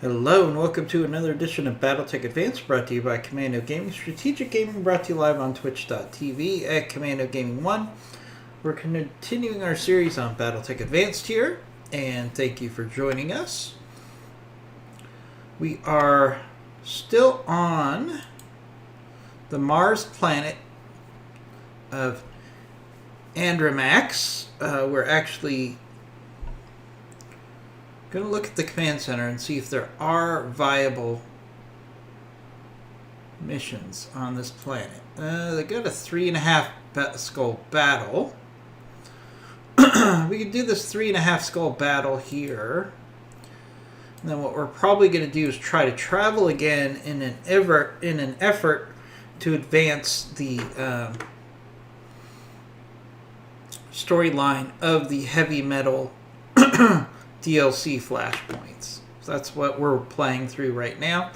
Hello and welcome to another edition of BattleTech Advanced, brought to you by Commando Gaming. Strategic Gaming brought to you live on twitch.tv at Commando Gaming 1. We're continuing our series on BattleTech Advanced here, and thank you for joining us. We are still on the Mars planet of Andromax. We're actually going to look at the command center and see if there are viable missions on this planet. They got a 3.5 skull battle. We could do this 3.5 skull battle here. And then what we're probably going to do is try to travel again in an effort to advance the storyline of the heavy metal DLC flashpoints. So that's what we're playing through right now.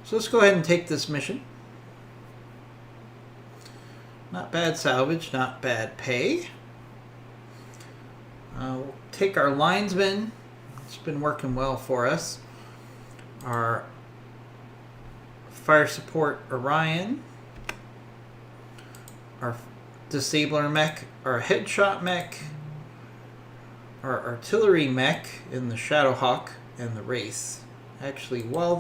So let's go ahead and take this mission. Not bad salvage, not bad pay. We'll take our linesman. It's been working well for us. Our fire support Orion. Our disabler mech. Our headshot mech. Our artillery mech in the Shadowhawk and the Wraith. Actually, while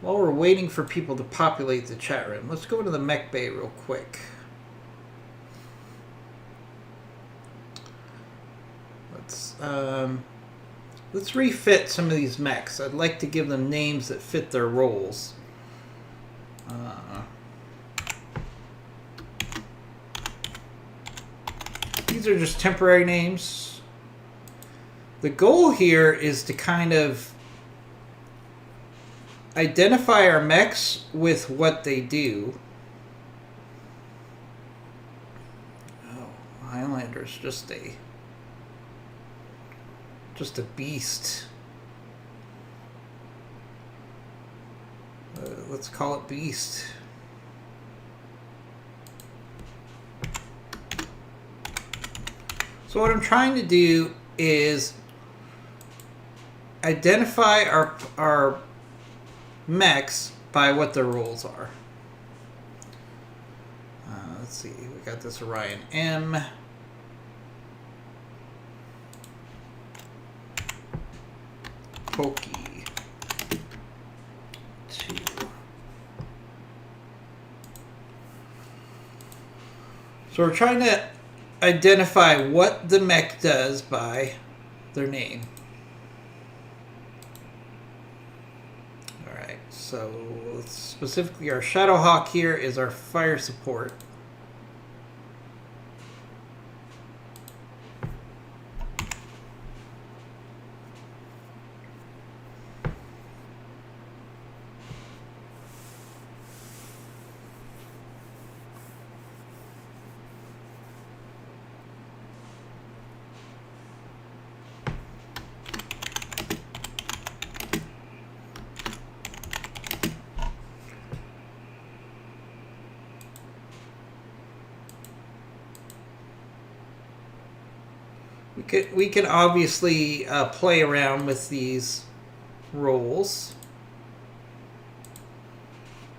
we're waiting for people to populate the chat room, let's go to the mech bay real quick. Let's refit some of these mechs. I'd like to give them names that fit their roles. These are just temporary names. The goal here is to kind of identify our mechs with what they do. Oh, Highlander's just a beast. Let's call it Beast. So what I'm trying to do is identify our mechs by what their roles are. Let's see, we got this Orion M. Pokey 2. So we're trying to identify what the mech does by their name. Alright, so specifically our Shadowhawk here is our fire support. We can obviously play around with these roles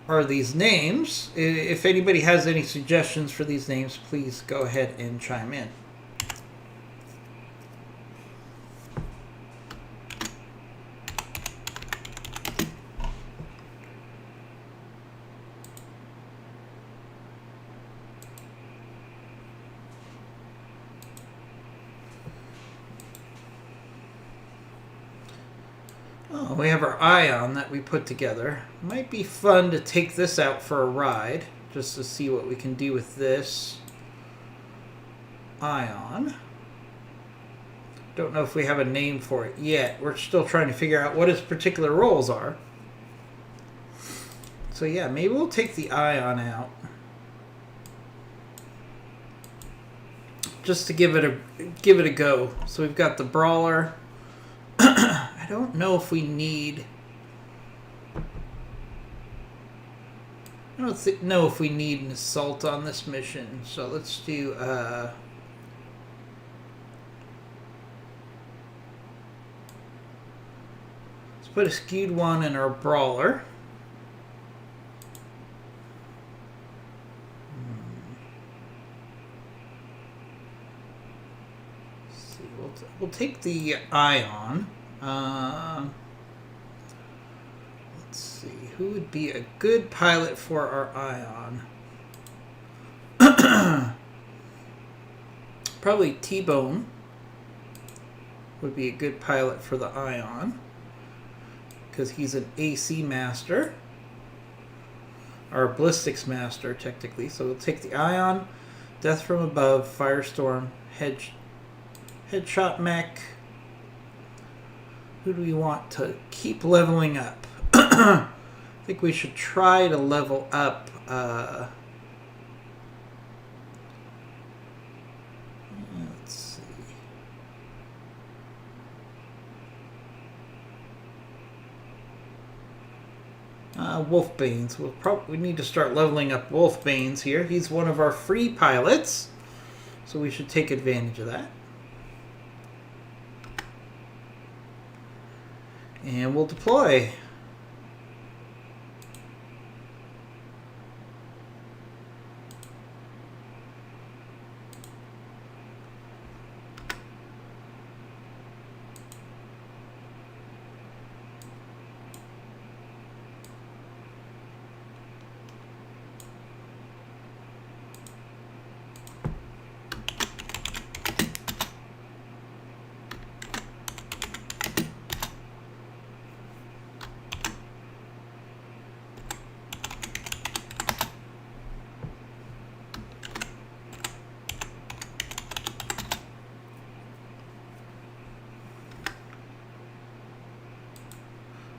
or these names. If anybody has any suggestions for these names, please go ahead and chime in. We have our Ion that we put together. Might be fun to take this out for a ride, just to see what we can do with this Ion. Don't know if we have a name for it yet. We're still trying to figure out what its particular roles are. So yeah, maybe we'll take the Ion out. Just to give it a go. So we've got the Brawler. I don't know if we need... I don't know if we need an assault on this mission. So let's do put a skewed 1 in our brawler. Let's see, we'll take the Ion. Let's see, who would be a good pilot for our Ion? Probably T-Bone would be a good pilot for the Ion, because he's an AC master, or a ballistics master technically. So we'll take the Ion, Death from Above, Firestorm, Headshot Mech. Who do we want to keep leveling up? I think we should try to level up let's see. Wolfbanes. We need to start leveling up Wolfbanes here. He's one of our free pilots, so we should take advantage of that. And we'll deploy.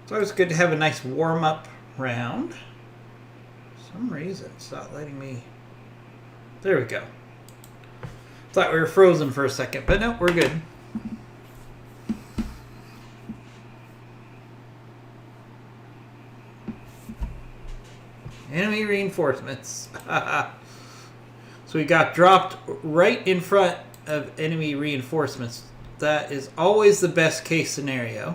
It's always good to have a nice warm-up round. For some reason, it's not letting me... There we go. Thought we were frozen for a second, but no, we're good. Enemy reinforcements. So we got dropped right in front of enemy reinforcements. That is always the best case scenario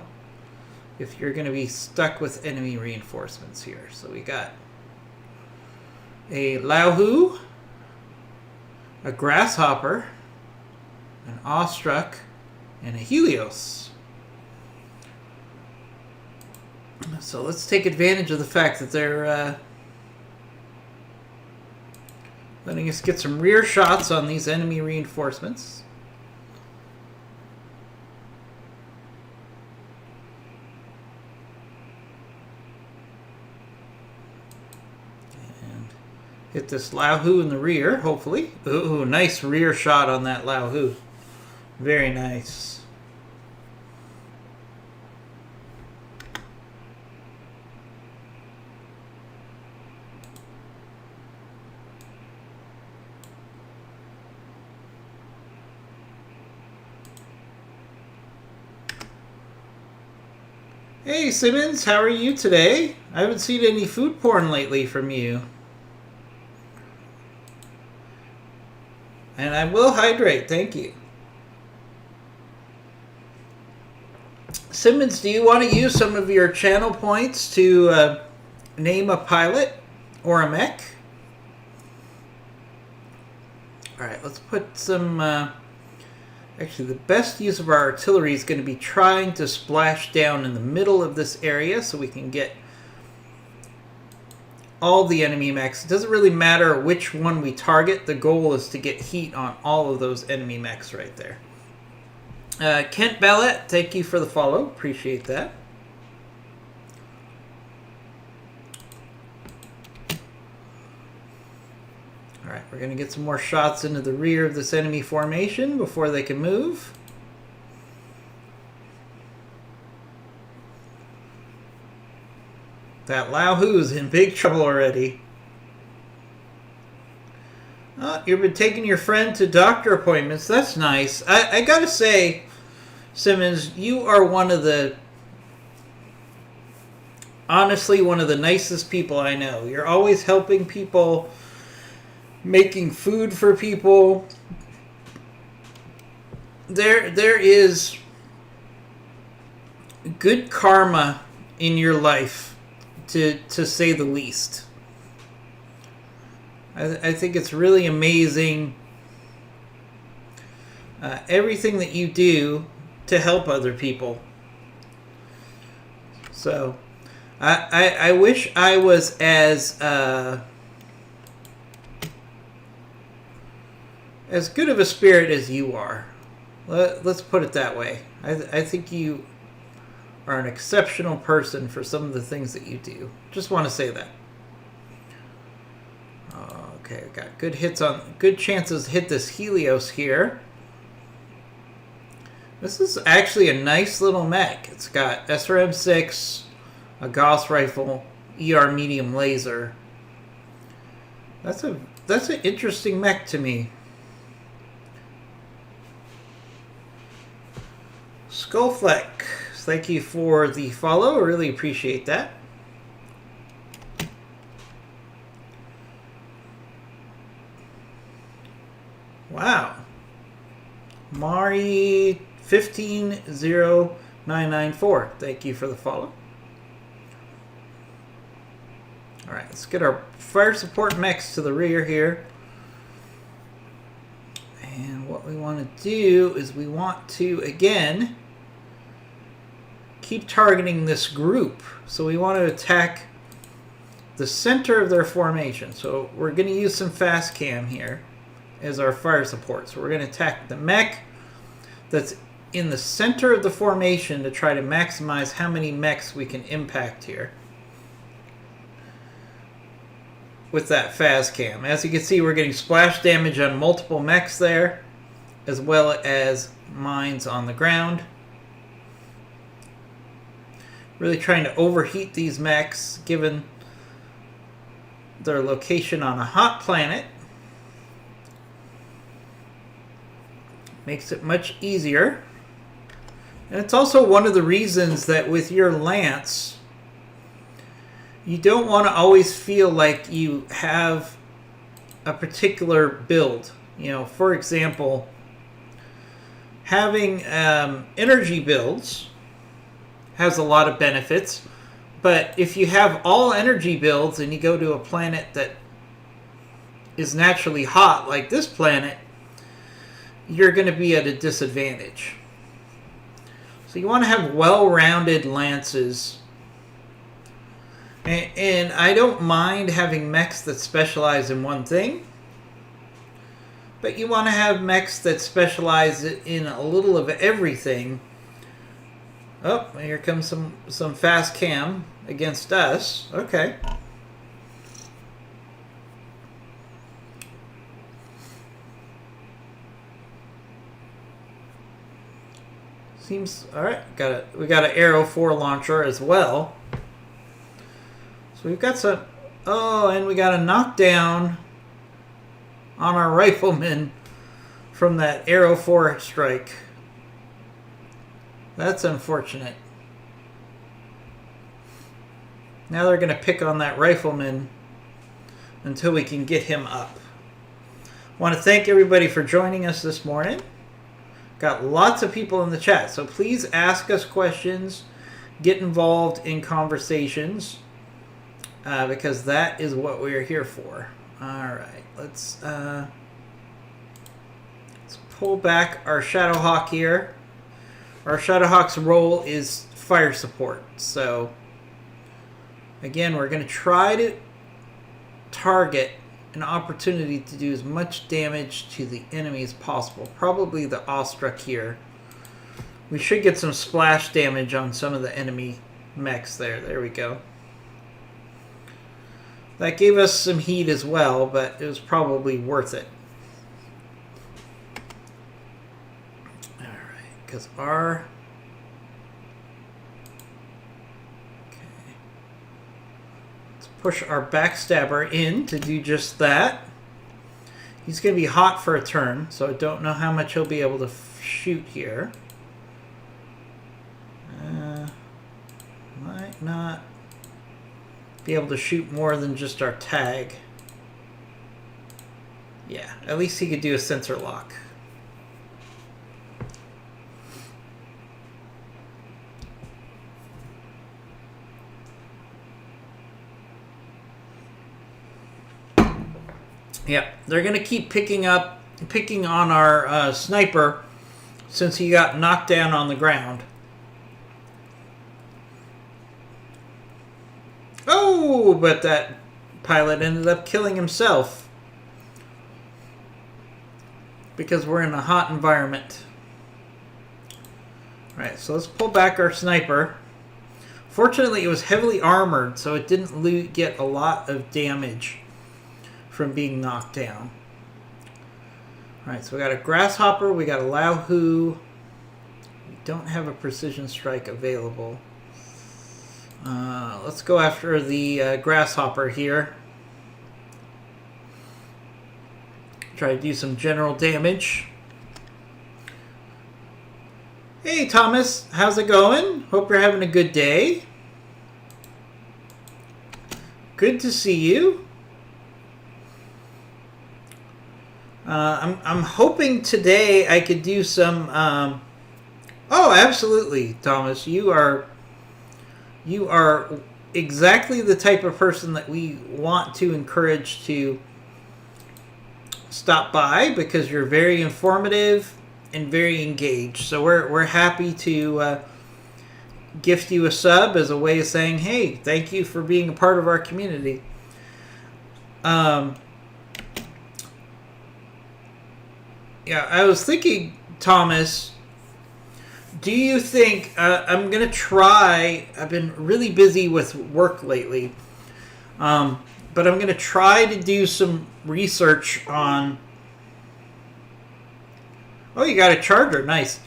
if you're going to be stuck with enemy reinforcements here. So we got a Lauhu, a Grasshopper, an Awestruck, and a Helios. So let's take advantage of the fact that they're letting us get some rear shots on these enemy reinforcements. And hit this Lauhu in the rear, hopefully. Ooh, nice rear shot on that Lauhu. Very nice. Hey Simmons, how are you today? I haven't seen any food porn lately from you. And I will hydrate, thank you. Simmons, do you want to use some of your channel points to name a pilot or a mech? Alright, let's put some... Actually, the best use of our artillery is going to be trying to splash down in the middle of this area so we can get all the enemy mechs. It doesn't really matter which one we target. The goal is to get heat on all of those enemy mechs right there. Kent Ballett, thank you for the follow. Appreciate that. Alright, we're going to get some more shots into the rear of this enemy formation before they can move. That Lauhu's in big trouble already. Oh, you've been taking your friend to doctor appointments. That's nice. I gotta say, Simmons, you are one of the... honestly, one of the nicest people I know. You're always helping people, making food for people. There is good karma in your life, to say the least. I think it's really amazing everything that you do to help other people. So I wish I was as good of a spirit as you are. Let's put it that way. I think you are an exceptional person for some of the things that you do. Just want to say that. Okay, got good chances to hit this Helios here. This is actually a nice little mech. It's got SRM-6, a Gauss rifle, ER medium laser. That's an interesting mech to me. Skullfleck, thank you for the follow. I really appreciate that. Wow. Mari 150994. Thank you for the follow. Alright, let's get our fire support mechs to the rear here. And what we want to do is we want to, again, keep targeting this group. So we want to attack the center of their formation. So we're going to use some fast cam here as our fire support. So we're going to attack the mech that's in the center of the formation to try to maximize how many mechs we can impact here with that fast cam. As you can see, we're getting splash damage on multiple mechs there, as well as mines on the ground. Really trying to overheat these mechs given their location on a hot planet. Makes it much easier. And it's also one of the reasons that with your lance, you don't want to always feel like you have a particular build. You know, for example, having energy builds has a lot of benefits, but if you have all energy builds and you go to a planet that is naturally hot like this planet, you're going to be at a disadvantage. So you want to have well-rounded lances. And I don't mind having mechs that specialize in one thing, but you want to have mechs that specialize in a little of everything. Oh, here comes some fast cam against us. Okay. Seems all right. We got an Arrow 4 launcher as well. So we've got some. Oh, and we got a knockdown on our rifleman from that Arrow 4 strike. That's unfortunate. Now they're going to pick on that rifleman until we can get him up. I want to thank everybody for joining us this morning. Got lots of people in the chat, so please ask us questions, get involved in conversations, because that is what we are here for. All right, let's pull back our Shadowhawk here. Our Shadowhawk's role is fire support, so again, we're going to try to target an opportunity to do as much damage to the enemy as possible. Probably the Awestruck here. We should get some splash damage on some of the enemy mechs there. There we go. That gave us some heat as well, but it was probably worth it. Alright, because our... push our backstabber in to do just that. He's going to be hot for a turn, so I don't know how much he'll be able to shoot here. Might not be able to shoot more than just our tag. Yeah, at least he could do a sensor lock. Yeah, they're going to keep picking on our sniper since he got knocked down on the ground. Oh, but that pilot ended up killing himself because we're in a hot environment. Alright, so let's pull back our sniper. Fortunately, it was heavily armored, so it didn't get a lot of damage from being knocked down. Alright, so we got a grasshopper, we got a Laohu. We don't have a precision strike available. Let's go after the grasshopper here. Try to do some general damage. Hey Thomas, how's it going? Hope you're having a good day. Good to see you. I'm hoping today I could do some. Oh, absolutely, Thomas. You are exactly the type of person that we want to encourage to stop by because you're very informative and very engaged. So we're happy to gift you a sub as a way of saying, hey, thank you for being a part of our community. Yeah, I was thinking, Thomas, do you think I'm going to try, I've been really busy with work lately, but I'm going to try to do some research on... Oh, you got a charger. Nice.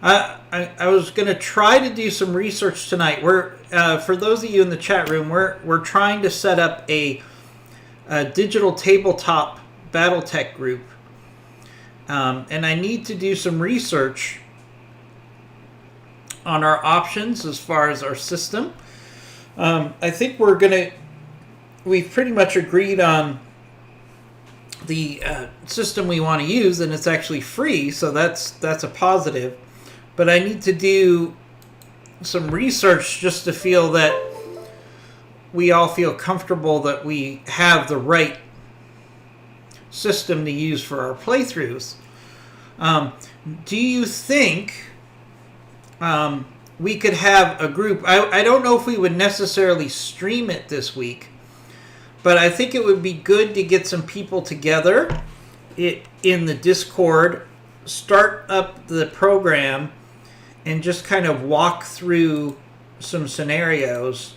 I was going to try to do some research tonight. We're for those of you in the chat room, we're trying to set up a digital tabletop BattleTech group. And I need to do some research on our options as far as our system. I think we've pretty much agreed on the system we want to use, and it's actually free, so that's a positive. But I need to do some research just to feel that we all feel comfortable that we have the right system to use for our playthroughs. Do you think we could have a group? I don't know if we would necessarily stream it this week, but I think it would be good to get some people together in the Discord, start up the program, and just kind of walk through some scenarios,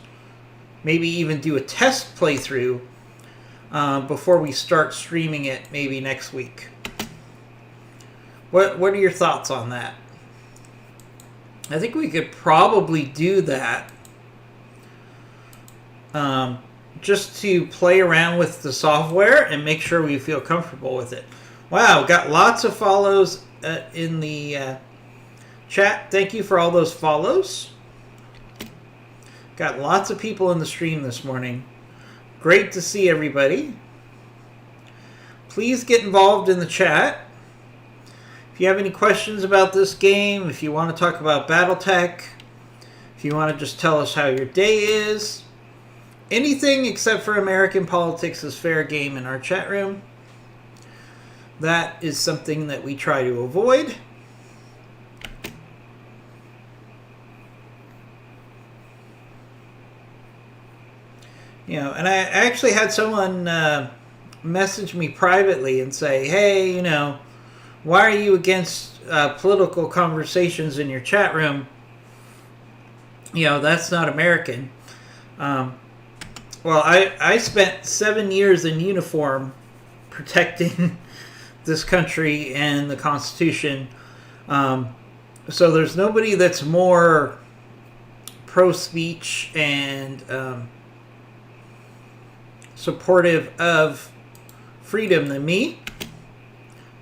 maybe even do a test playthrough before we start streaming it maybe next week. What are your thoughts on that? I think we could probably do that just to play around with the software and make sure we feel comfortable with it. Wow, got lots of follows in the chat. Thank you for all those follows. Got lots of people in the stream this morning. Great to see everybody. Please get involved in the chat. If you have any questions about this game, if you want to talk about BattleTech, if you want to just tell us how your day is, anything except for American politics is fair game in our chat room. That is something that we try to avoid. You know, and I actually had someone message me privately and say, hey, you know, why are you against political conversations in your chat room? You know, that's not American. Well, I spent 7 years in uniform protecting this country and the Constitution. So there's nobody that's more pro-speech and supportive of freedom than me.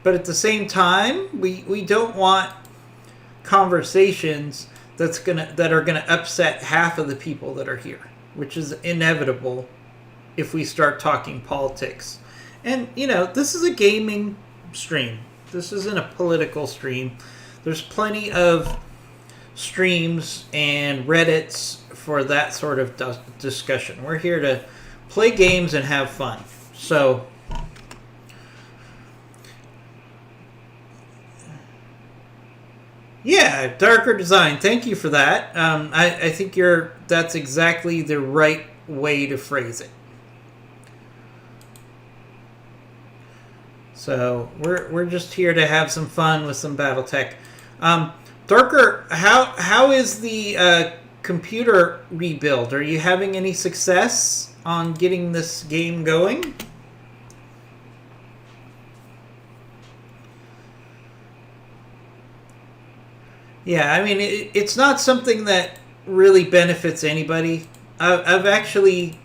But at the same time, we don't want conversations that are gonna upset half of the people that are here, which is inevitable if we start talking politics. And you know, this is a gaming stream. This isn't a political stream. There's plenty of streams and Reddits for that sort of discussion. We're here to play games and have fun. So Yeah, darker design. Thank you for that. I think that's exactly the right way to phrase it. So we're just here to have some fun with some BattleTech. Darker, how is the computer rebuild? Are you having any success on getting this game going? Yeah, I mean it's not something that really benefits anybody. I've actually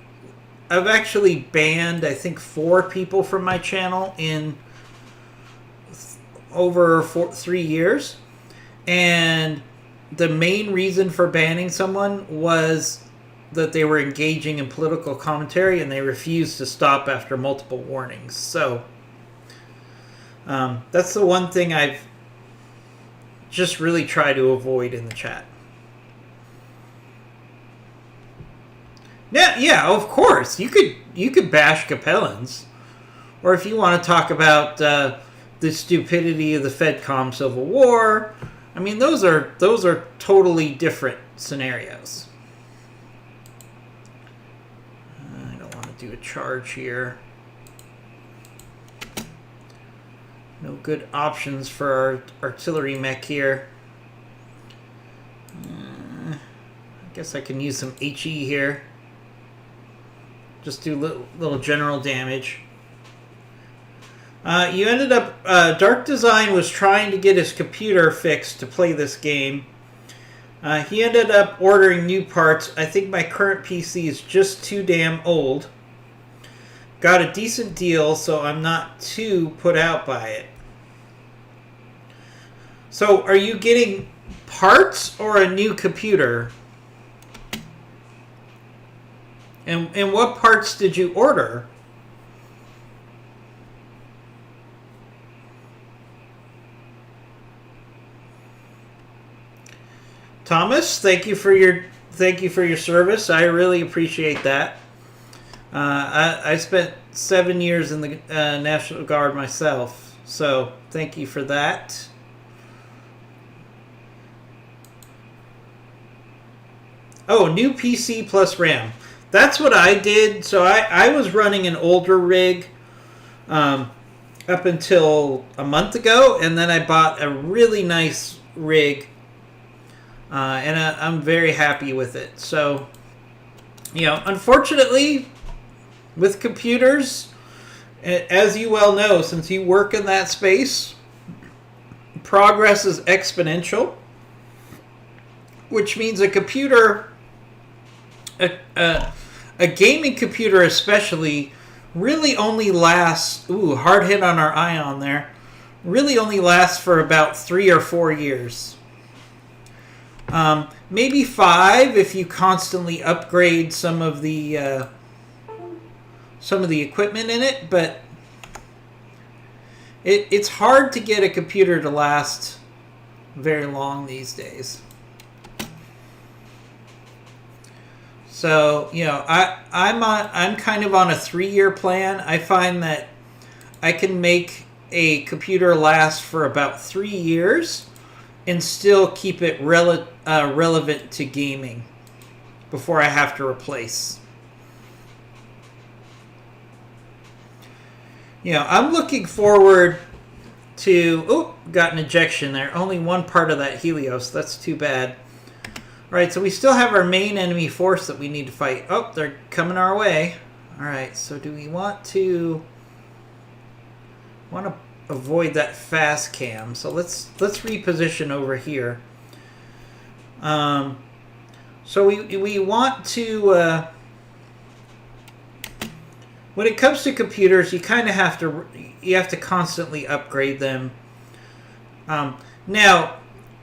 banned I think 4 people from my channel in over 3 years, and the main reason for banning someone was that they were engaging in political commentary and they refused to stop after multiple warnings. So that's the one thing I've just really tried to avoid in the chat. Yeah, of course you could bash Capellans, or if you want to talk about the stupidity of the FedCom Civil War. I mean, those are totally different scenarios. I don't want to do a charge here. No good options for our artillery mech here. I guess I can use some HE here. Just do little general damage. You ended up... Dark Design was trying to get his computer fixed to play this game. He ended up ordering new parts. I think my current PC is just too damn old. Got a decent deal, so I'm not too put out by it. So, are you getting parts or a new computer? And what parts did you order? Thomas, thank you for your service. I really appreciate that. I spent 7 years in the National Guard myself, so thank you for that. Oh, new PC plus RAM. That's what I did. So I was running an older rig up until a month ago, and then I bought a really nice rig, and I'm very happy with it. So, unfortunately, with computers, as you well know, since you work in that space, progress is exponential, which means a computer... A gaming computer especially really only lasts... Ooh, hard hit on our ion there. Really only lasts for about 3 or 4 years. Maybe 5 if you constantly upgrade some of the equipment in it, but it's hard to get a computer to last very long these days. So, I'm kind of on a 3-year plan. I find that I can make a computer last for about 3 years and still keep it relevant to gaming before I have to replace. I'm looking forward to... Oh, got an ejection there. Only one part of that Helios. That's too bad. Alright, so we still have our main enemy force that we need to fight. Oh, they're coming our way. Alright, so do we want to avoid that fast cam? So let's reposition over here. So we want to... when it comes to computers, you kind of have to constantly upgrade them. Now,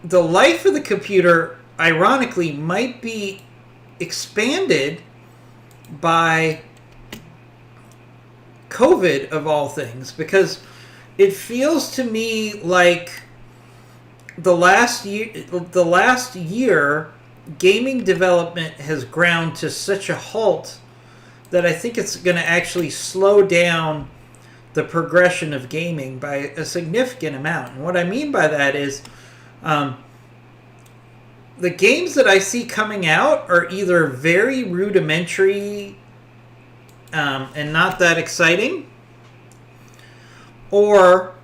the life of the computer, ironically, might be expanded by COVID, of all things, because it feels to me like the last year gaming development has ground to such a halt that I think it's going to actually slow down the progression of gaming by a significant amount. And what I mean by that is the games that I see coming out are either very rudimentary and not that exciting, or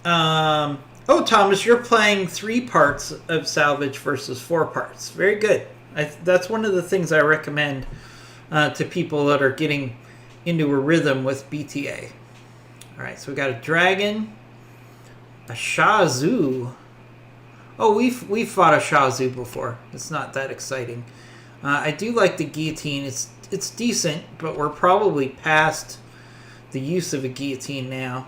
oh, Thomas, you're playing 3 parts of Salvage versus 4 parts. Very good. That's one of the things I recommend to people that are getting into a rhythm with BTA. All right, so we got a dragon, a Shazoo. Oh, we've fought a Shazoo before. It's not that exciting. I do like the guillotine. It's decent, but we're probably past the use of a guillotine now.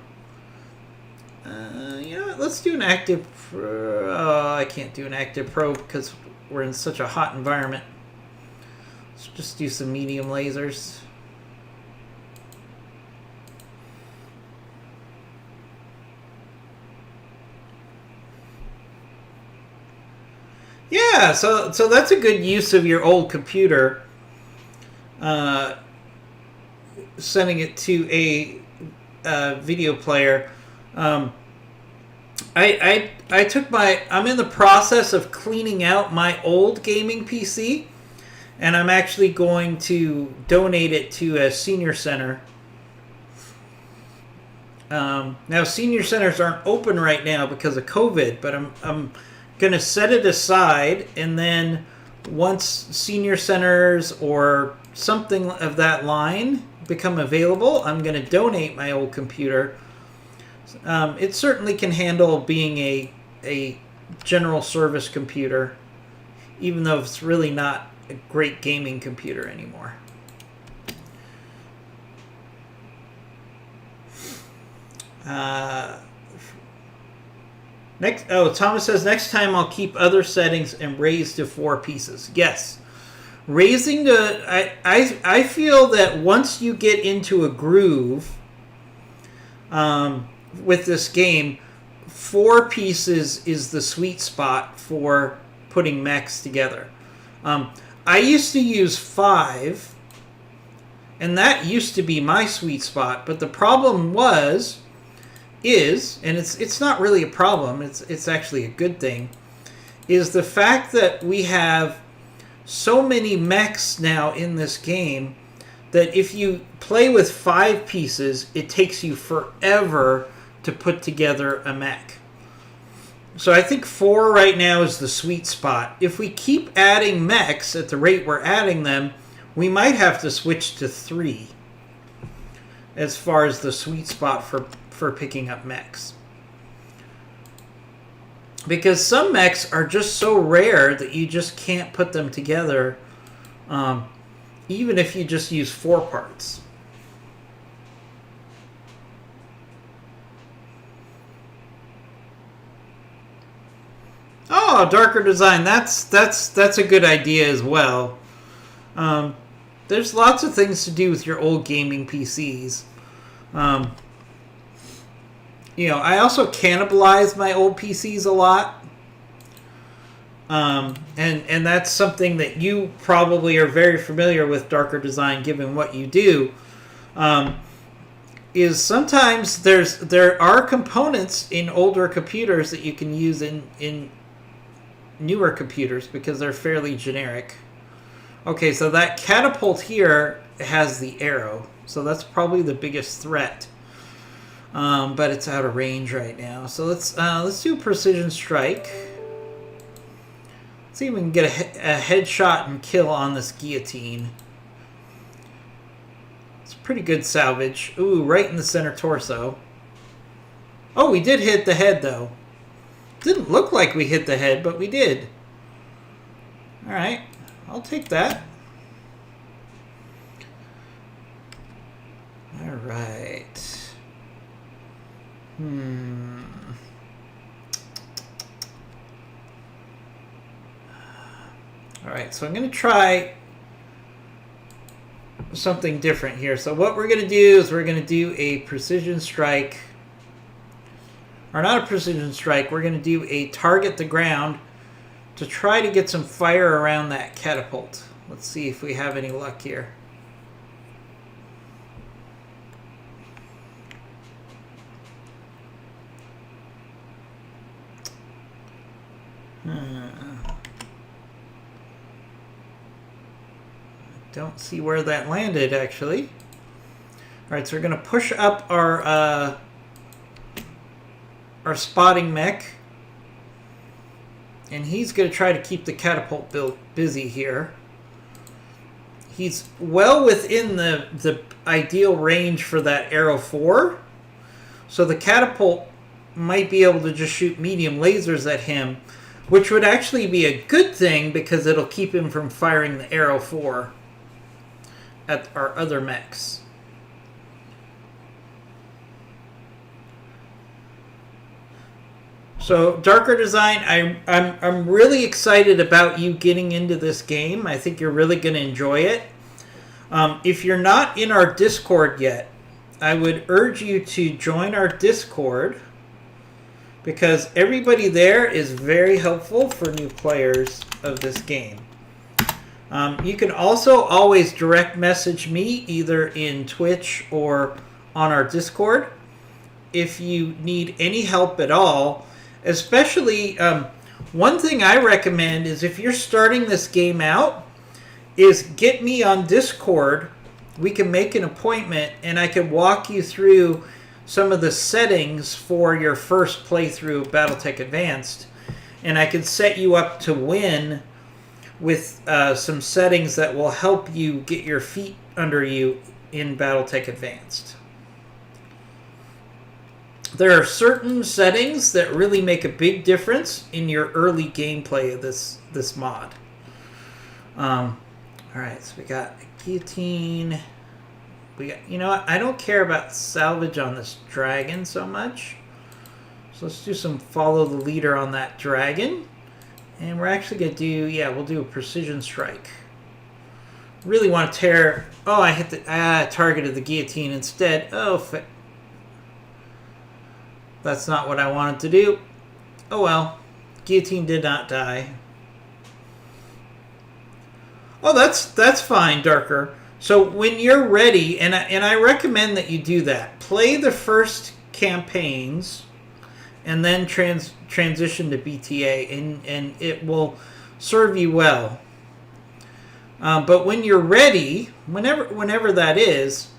You know what? Let's do an active. I can't do an active probe because we're in such a hot environment. Let's just do some medium lasers. Yeah, so that's a good use of your old computer. Sending it to a video player. I'm in the process of cleaning out my old gaming PC, and I'm actually going to donate it to a senior center. Now, senior centers aren't open right now because of COVID, but I'm going to set it aside, and then once senior centers or something of that line become available, I'm going to donate my old computer. It certainly can handle being a general service computer, even though it's really not a great gaming computer anymore. Thomas says, next time I'll keep other settings and raise to 4 pieces. Yes. Raising to... I feel that once you get into a groove with this game, 4 pieces is the sweet spot for putting mechs together. I used to use 5, and that used to be my sweet spot, but the problem is, and it's not really a problem, it's actually a good thing, is the fact that we have so many mechs now in this game that if you play with 5 pieces, it takes you forever to put together a mech. So I think 4 right now is the sweet spot. If we keep adding mechs at the rate we're adding them, we might have to switch to 3 as far as the sweet spot for picking up mechs. Because some mechs are just so rare that you just can't put them together, even if you just use 4 parts. Oh, darker design. That's a good idea as well. There's lots of things to do with your old gaming PCs. I also cannibalize my old PCs a lot. And that's something that you probably are very familiar with, darker design, given what you do. Is sometimes there are components in older computers that you can use in newer computers because they're fairly generic. Okay, so that catapult here has the arrow, so that's probably the biggest threat. But it's out of range right now. So let's do a precision strike. Let's see if we can get a headshot and kill on this guillotine. It's pretty good salvage. Ooh, right in the center torso. Oh, we did hit the head though. Didn't look like we hit the head, but we did. All right, I'll take that. All right. Alright, so I'm going to try something different here. So what we're going to do is we're going to do a precision strike. Or not a precision strike, we're going to do a target the ground to try to get some fire around that catapult. Let's see if we have any luck here. don't see where that landed, actually. All right, so we're going to push up our spotting mech. And he's going to try to keep the catapult build busy here. He's well within the ideal range for that arrow 4. So the catapult might be able to just shoot medium lasers at him, which would actually be a good thing because it'll keep him from firing the arrow 4 at our other mechs. So Darker Design, I'm really excited about you getting into this game. I think you're really going to enjoy it. If you're not in our Discord yet, I would urge you to join our Discord because everybody there is very helpful for new players of this game. You can also always direct message me either in Twitch or on our Discord if you need any help at all. Especially, one thing I recommend is if you're starting this game out, is get me on Discord. We can make an appointment and I can walk you through some of the settings for your first playthrough of BattleTech Advanced. And I can set you up to win with some settings that will help you get your feet under you in BattleTech Advanced. There are certain settings that really make a big difference in your early gameplay of this mod. All right, so we got a guillotine. We got, you know what? I don't care about salvage on this dragon so much. So let's do some follow the leader on that dragon, and we're actually gonna do we'll do a precision strike. Really want to tear. Oh, I hit the targeted the guillotine instead. Oh. That's not what I wanted to do. Oh well. Guillotine did not die. Oh, that's fine, Darker. So when you're ready, and I recommend that you do that. Play the first campaigns, and then transition to BTA, and it will serve you well. But when you're ready, whenever that is,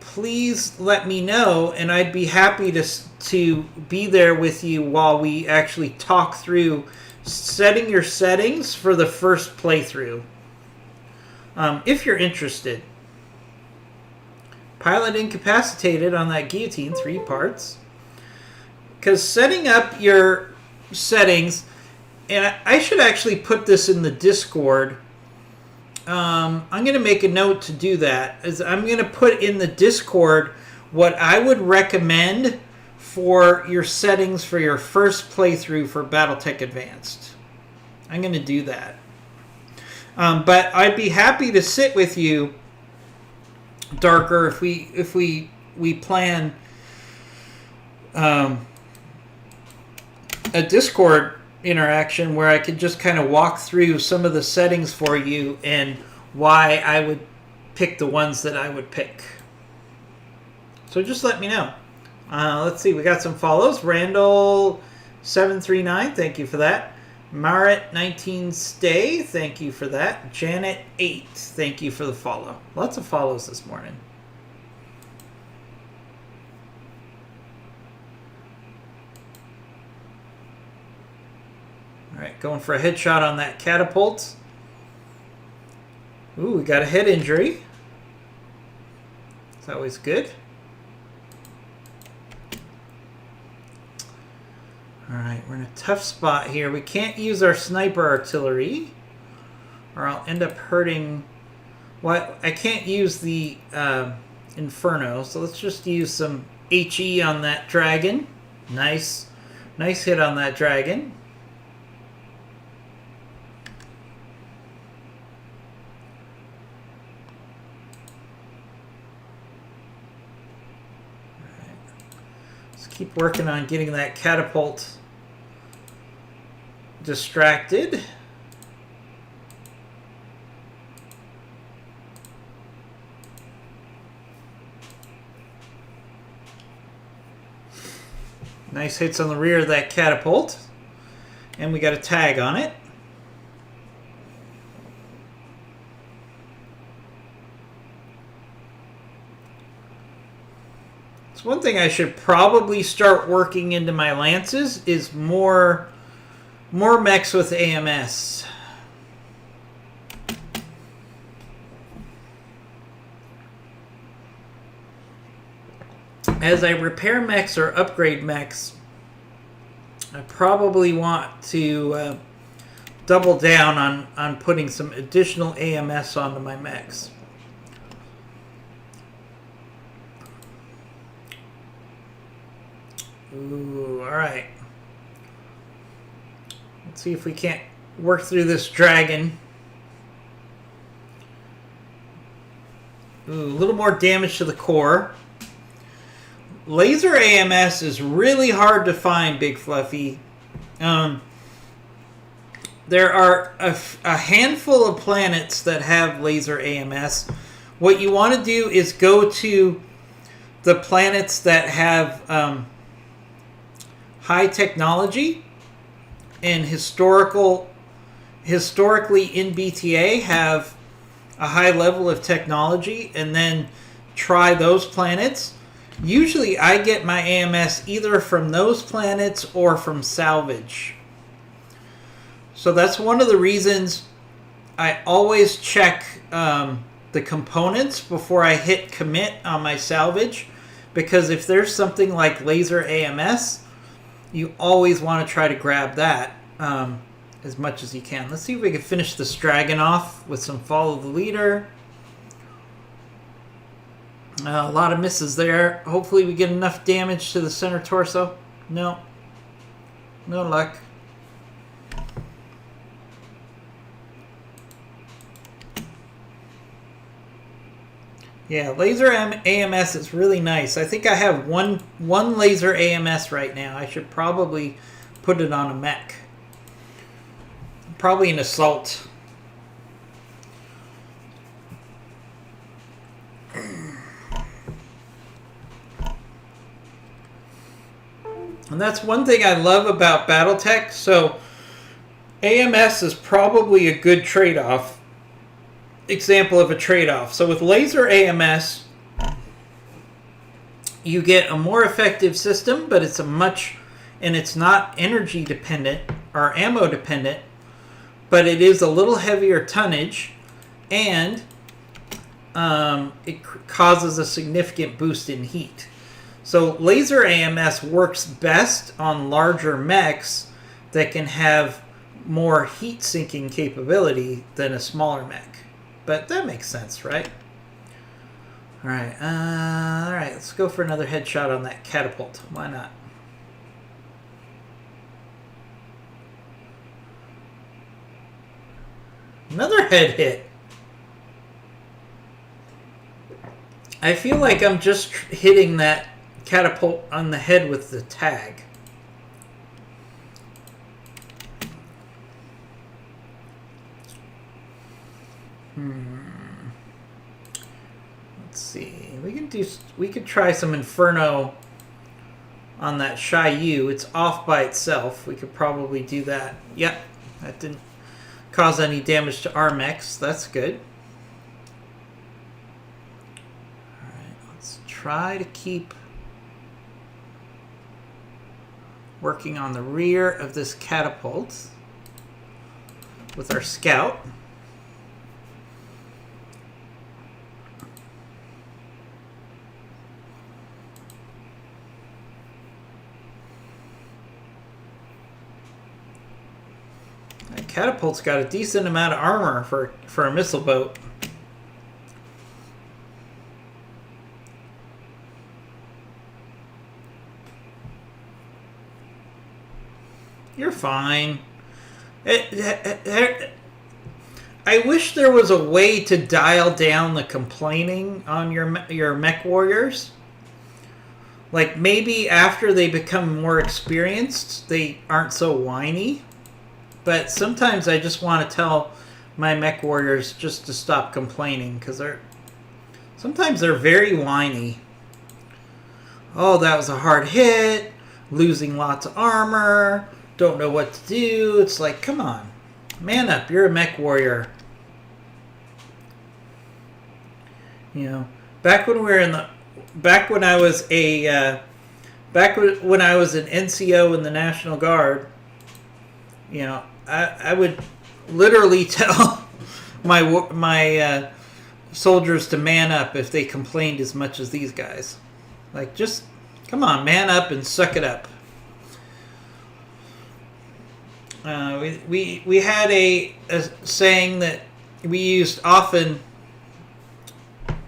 please let me know, and I'd be happy to be there with you while we actually talk through setting your settings for the first playthrough. If you're interested. Pilot incapacitated on that guillotine, 3 parts. Because setting up your settings, and I should actually put this in the Discord. I'm going to make a note to do that. I'm going to put in the Discord what I would recommend for your settings for your first playthrough for BattleTech Advanced. I'm going to do that. But I'd be happy to sit with you, Darker, if we plan a Discord interaction where I could just kind of walk through some of the settings for you and why I would pick the ones that I would pick. So just let me know. Let's see, we got some follows. Randall739, thank you for that. Marit19 Stay, thank you for that. Janet8, thank you for the follow. Lots of follows this morning. All right, going for a headshot on that catapult. Ooh, we got a head injury. It's always good. All right, we're in a tough spot here. We can't use our sniper artillery, or I'll end up hurting. Well, I can't use the Inferno, so let's just use some HE on that dragon. Nice hit on that dragon. Keep working on getting that catapult distracted. Nice hits on the rear of that catapult. And we got a tag on it. So one thing I should probably start working into my lances is more mechs with AMS. As I repair mechs or upgrade mechs, I probably want to double down on putting some additional AMS onto my mechs. Ooh, alright. Let's see if we can't work through this dragon. Ooh, a little more damage to the core. Laser AMS is really hard to find, Big Fluffy. There are a handful of planets that have laser AMS. What you want to do is go to the planets that have high technology and historically in BTA have a high level of technology, and then try those planets. Usually I get my AMS either from those planets or from salvage. So that's one of the reasons I always check the components before I hit commit on my salvage, because if there's something like laser AMS, you always want to try to grab that as much as you can. Let's see if we can finish this dragon off with some follow the leader. A lot of misses there. Hopefully we get enough damage to the center torso. No. No luck. Yeah, laser AMS is really nice. I think I have one laser AMS right now. I should probably put it on a mech. Probably an assault. And that's one thing I love about Battletech. So AMS is probably a good trade-off. Example of a trade-off. So with laser AMS, you get a more effective system, but it's it's not energy dependent or ammo dependent, but it is a little heavier tonnage, and it causes a significant boost in heat. So laser AMS works best on larger mechs that can have more heat sinking capability than a smaller mech. But that makes sense, right? Alright, let's go for another headshot on that catapult. Why not? Another head hit. I feel like I'm just hitting that catapult on the head with the tag. Let's see. We could try some Inferno on that Shy U. It's off by itself. We could probably do that. Yep, that didn't cause any damage to our mechs. That's good. Alright, let's try to keep working on the rear of this catapult with our scout. That catapult's got a decent amount of armor for a missile boat. You're fine. I wish there was a way to dial down the complaining on your mech warriors. Like maybe after they become more experienced, they aren't so whiny. But sometimes I just want to tell my mech warriors just to stop complaining, because sometimes they're very whiny. Oh, that was a hard hit. Losing lots of armor. Don't know what to do. It's like, come on. Man up. You're a mech warrior. You know, back when we were in the back when I was when I was an NCO in the National Guard, I would literally tell my soldiers to man up if they complained as much as these guys. Like, just come on, man up and suck it up. We had a saying that we used often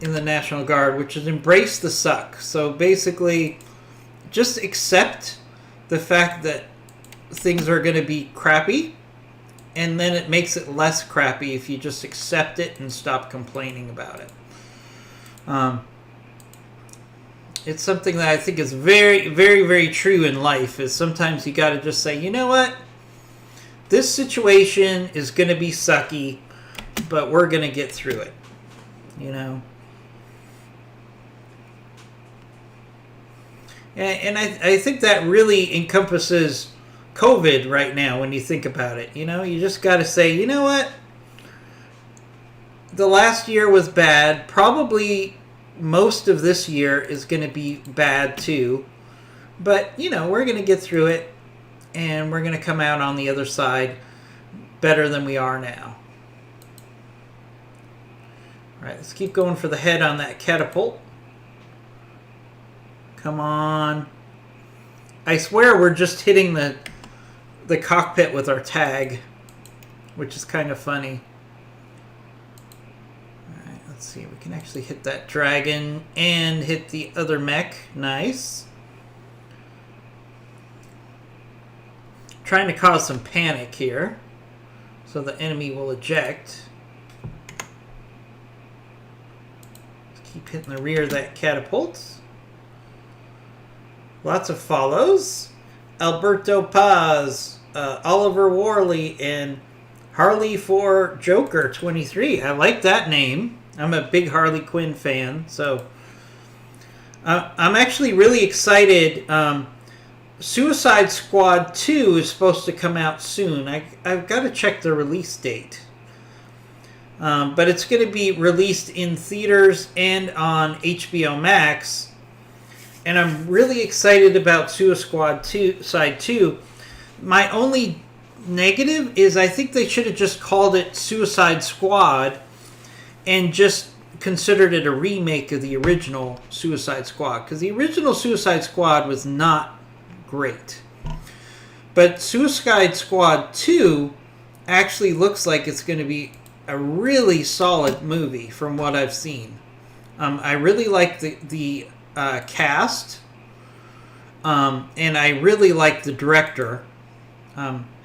in the National Guard, which is embrace the suck. So basically, just accept the fact that things are going to be crappy, and then it makes it less crappy if you just accept it and stop complaining about it. It's something that I think is very, very, very true in life, is sometimes you got to just say, you know what? This situation is going to be sucky, but we're going to get through it. And I think that really encompasses COVID right now when you think about it. You just got to say, you know what? The last year was bad. Probably most of this year is going to be bad too. But, we're going to get through it, and we're going to come out on the other side better than we are now. All right, let's keep going for the head on that catapult. Come on. I swear we're just hitting the cockpit with our tag, which is kind of funny. All right, let's see. We can actually hit that dragon and hit the other mech. Nice. Trying to cause some panic here so the enemy will eject. Let's keep hitting the rear of that catapult. Lots of follows. Alberto Paz, Oliver Worley, and Harley for Joker 23. I like that name. I'm a big Harley Quinn fan, so I'm actually really excited. Suicide Squad 2 is supposed to come out soon. I've got to check the release date. But it's going to be released in theaters and on HBO Max. And I'm really excited about Suicide Squad 2. My only negative is I think they should have just called it Suicide Squad and just considered it a remake of the original Suicide Squad. Because the original Suicide Squad was not great. But Suicide Squad 2 actually looks like it's going to be a really solid movie from what I've seen. I really like the cast, and I really like the director.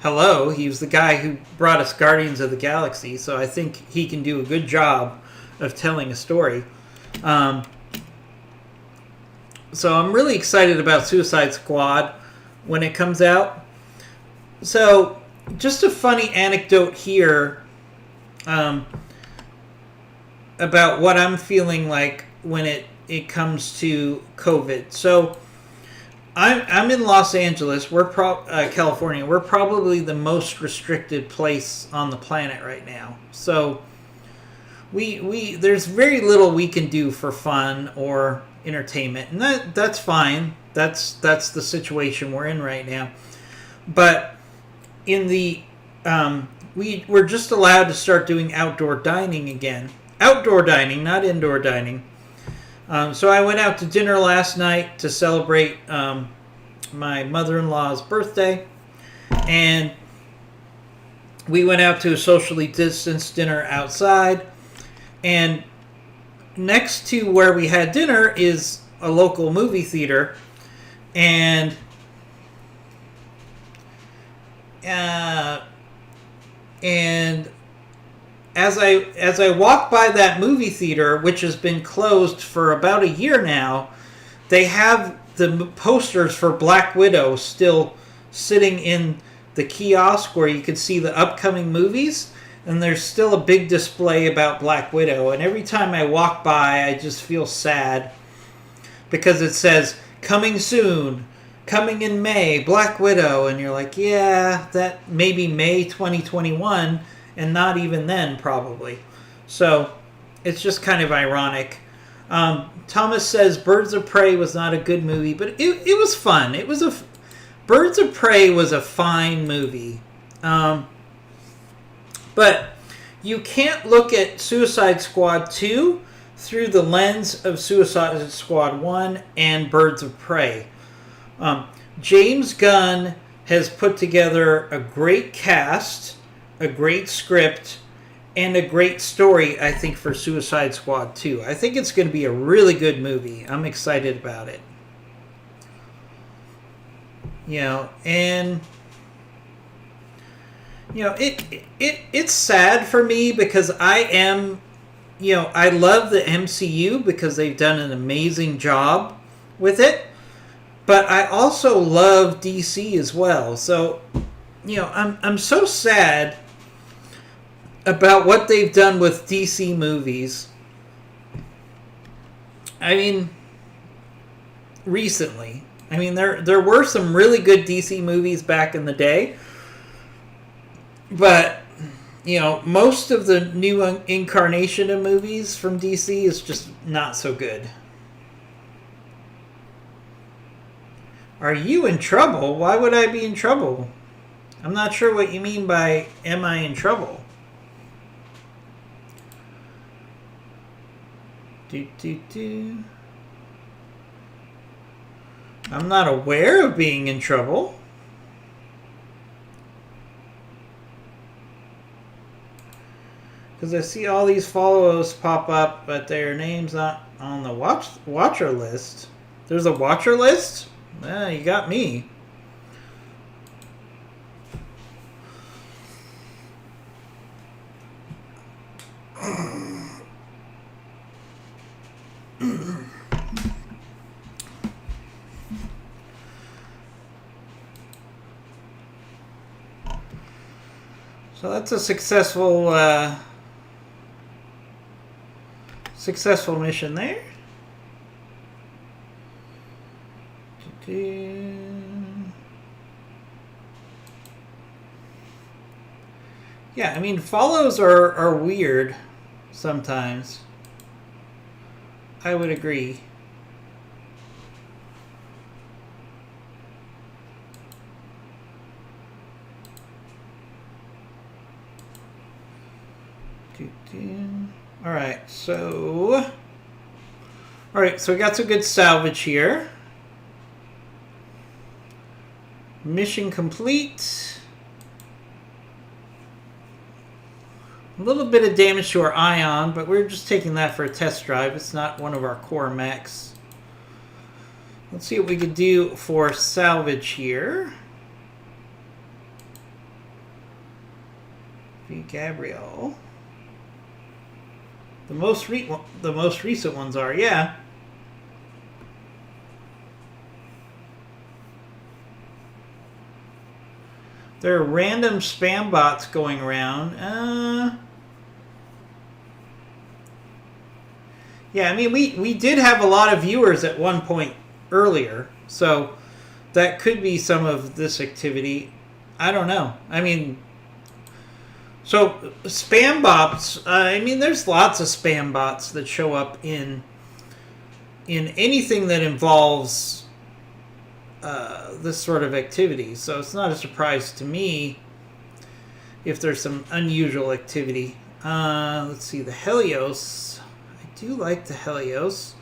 Hello, he was the guy who brought us Guardians of the Galaxy, so I think he can do a good job of telling a story. So I'm really excited about Suicide Squad when it comes out. So just a funny anecdote here about what I'm feeling like when it comes to COVID. So I'm in Los Angeles. We're California. We're probably the most restricted place on the planet right now. So we there's very little we can do for fun or entertainment, and that's fine. That's the situation we're in right now. But in the we're just allowed to start doing outdoor dining again. Outdoor dining, not indoor dining. So I went out to dinner last night to celebrate my mother-in-law's birthday, and we went out to a socially distanced dinner outside, and next to where we had dinner is a local movie theater, and as I walk by that movie theater, which has been closed for about a year now, they have the posters for Black Widow still sitting in the kiosk where you can see the upcoming movies, and there's still a big display about Black Widow. And every time I walk by, I just feel sad because it says, coming soon, coming in May, Black Widow, and you're like, yeah, that may be May 2021, and not even then, probably. So it's just kind of ironic. Thomas says Birds of Prey was not a good movie, but it was fun. Birds of Prey was a fine movie. But you can't look at Suicide Squad 2 through the lens of Suicide Squad 1 and Birds of Prey. James Gunn has put together a great cast, a great script, and a great story, I think, for Suicide Squad 2. I think it's going to be a really good movie. I'm excited about it. And it's sad for me because I love the MCU because they've done an amazing job with it. But I also love DC as well. So, I'm so sad about what they've done with DC movies. I mean, recently. I mean, there were some really good DC movies back in the day. But, most of the new incarnation of movies from DC is just not so good. Are you in trouble? Why would I be in trouble? I'm not sure what you mean by, am I in trouble? I'm not aware of being in trouble. Because I see all these follows pop up, but their name's not on the watcher list. There's a watcher list? You got me. So that's a successful mission there. Yeah, I mean, follows are weird sometimes. I would agree. Alright, so we got some good salvage here. Mission complete. A little bit of damage to our ion, but we're just taking that for a test drive. It's not one of our core mechs. Let's see what we could do for salvage here. V. Gabriel. The most recent ones are, yeah. There are random spam bots going around. Yeah, I mean, we did have a lot of viewers at one point earlier, so that could be some of this activity. I don't know. I mean, so spam bots, I mean, there's lots of spam bots that show up in anything that involves this sort of activity. So it's not a surprise to me if there's some unusual activity. Let's see, the Helios. I do like the Helios.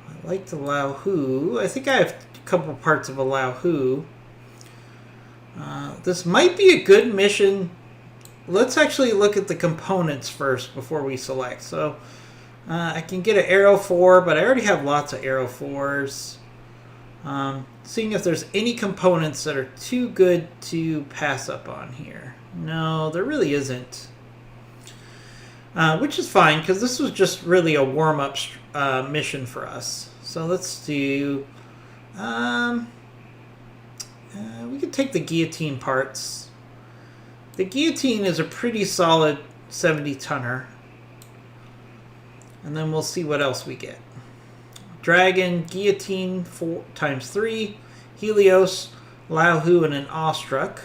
I like the Lao Hu. I think I have a couple parts of a Lao Hu. This might be a good mission. Let's actually look at the components first before we select. So I can get an Aero 4, but I already have lots of Aero 4s. Seeing if there's any components that are too good to pass up on here. No, there really isn't. Which is fine, because this was just really a warm-up mission for us. So let's do... we could take the guillotine parts. The guillotine is a pretty solid 70-tonner. And then we'll see what else we get. Dragon, guillotine 4x3, Helios, Lao Hu, and an Awestruck.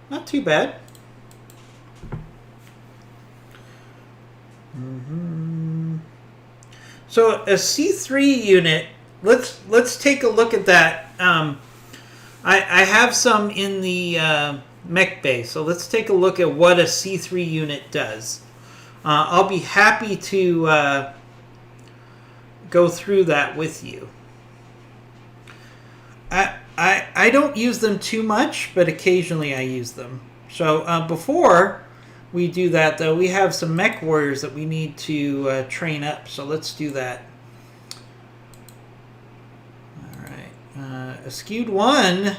Not too bad. So a C3 unit. Let's take a look at that. I have some in the Mech bay, so let's take a look at what a C3 unit does. I'll be happy to go through that with you. I don't use them too much, but occasionally I use them. So before we do that, though, we have some Mech warriors that we need to train up. So let's do that. All right. Skewed 1.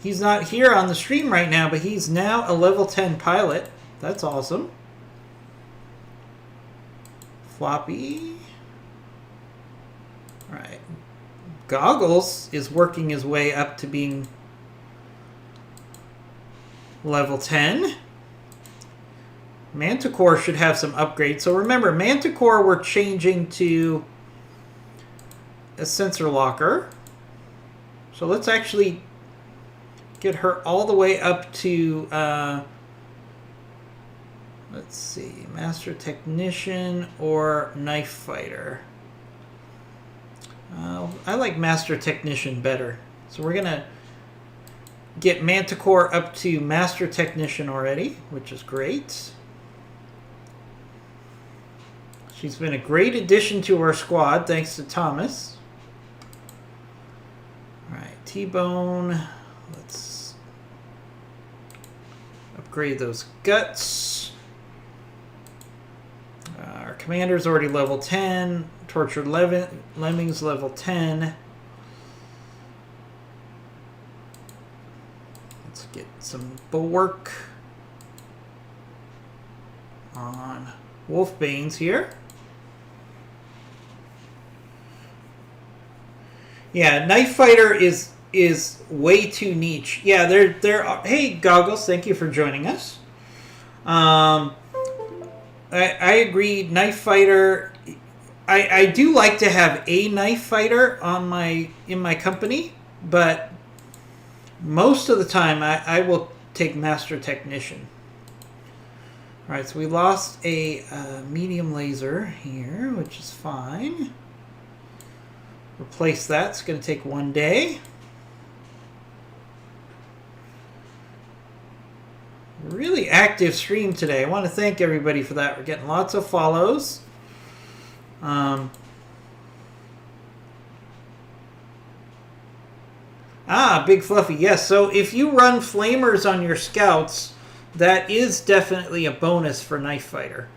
He's not here on the stream right now, but he's now a level 10 pilot. That's awesome. Floppy. All right. Goggles is working his way up to being level 10. Manticore should have some upgrades. So remember, Manticore we're changing to a sensor locker. So let's actually get her all the way up to, let's see, Master Technician or Knife Fighter. I like Master Technician better. So we're going to get Manticore up to Master Technician already, which is great. She's been a great addition to our squad, thanks to Thomas. All right, T-Bone. Let's upgrade those guts. Our commander's already level 10. Tortured Lemmings level 10. Let's get some bulwark on Wolfbanes here. Yeah, Knife Fighter is way too niche. Yeah, there are. Hey, Goggles, thank you for joining us. I agree. Knife Fighter. I do like to have a Knife Fighter in my company, but most of the time I will take Master Technician. All right, so we lost a medium laser here, which is fine. Replace that. It's going to take 1 day. Really active stream today. I want to thank everybody for that. We're getting lots of follows. Big Fluffy. Yes, so if you run flamers on your scouts, that is definitely a bonus for Knife Fighter.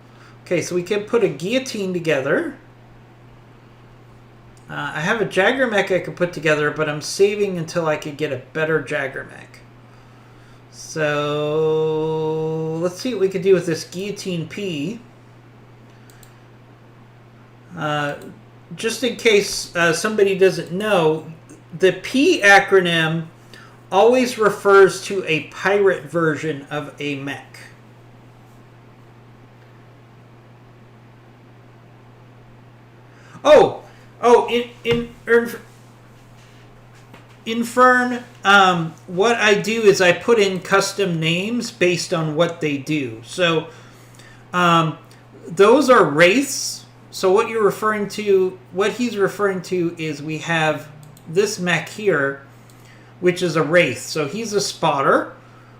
Okay, so we can put a guillotine together. I have a Jagger Mech I could put together, but I'm saving until I could get a better Jagger Mech. So let's see what we could do with this Guillotine P. Just in case somebody doesn't know, the P acronym always refers to a pirate version of a mech. Infern, what I do is I put in custom names based on what they do. So those are wraiths. So what he's referring to is we have this mech here, which is a wraith. So he's a spotter.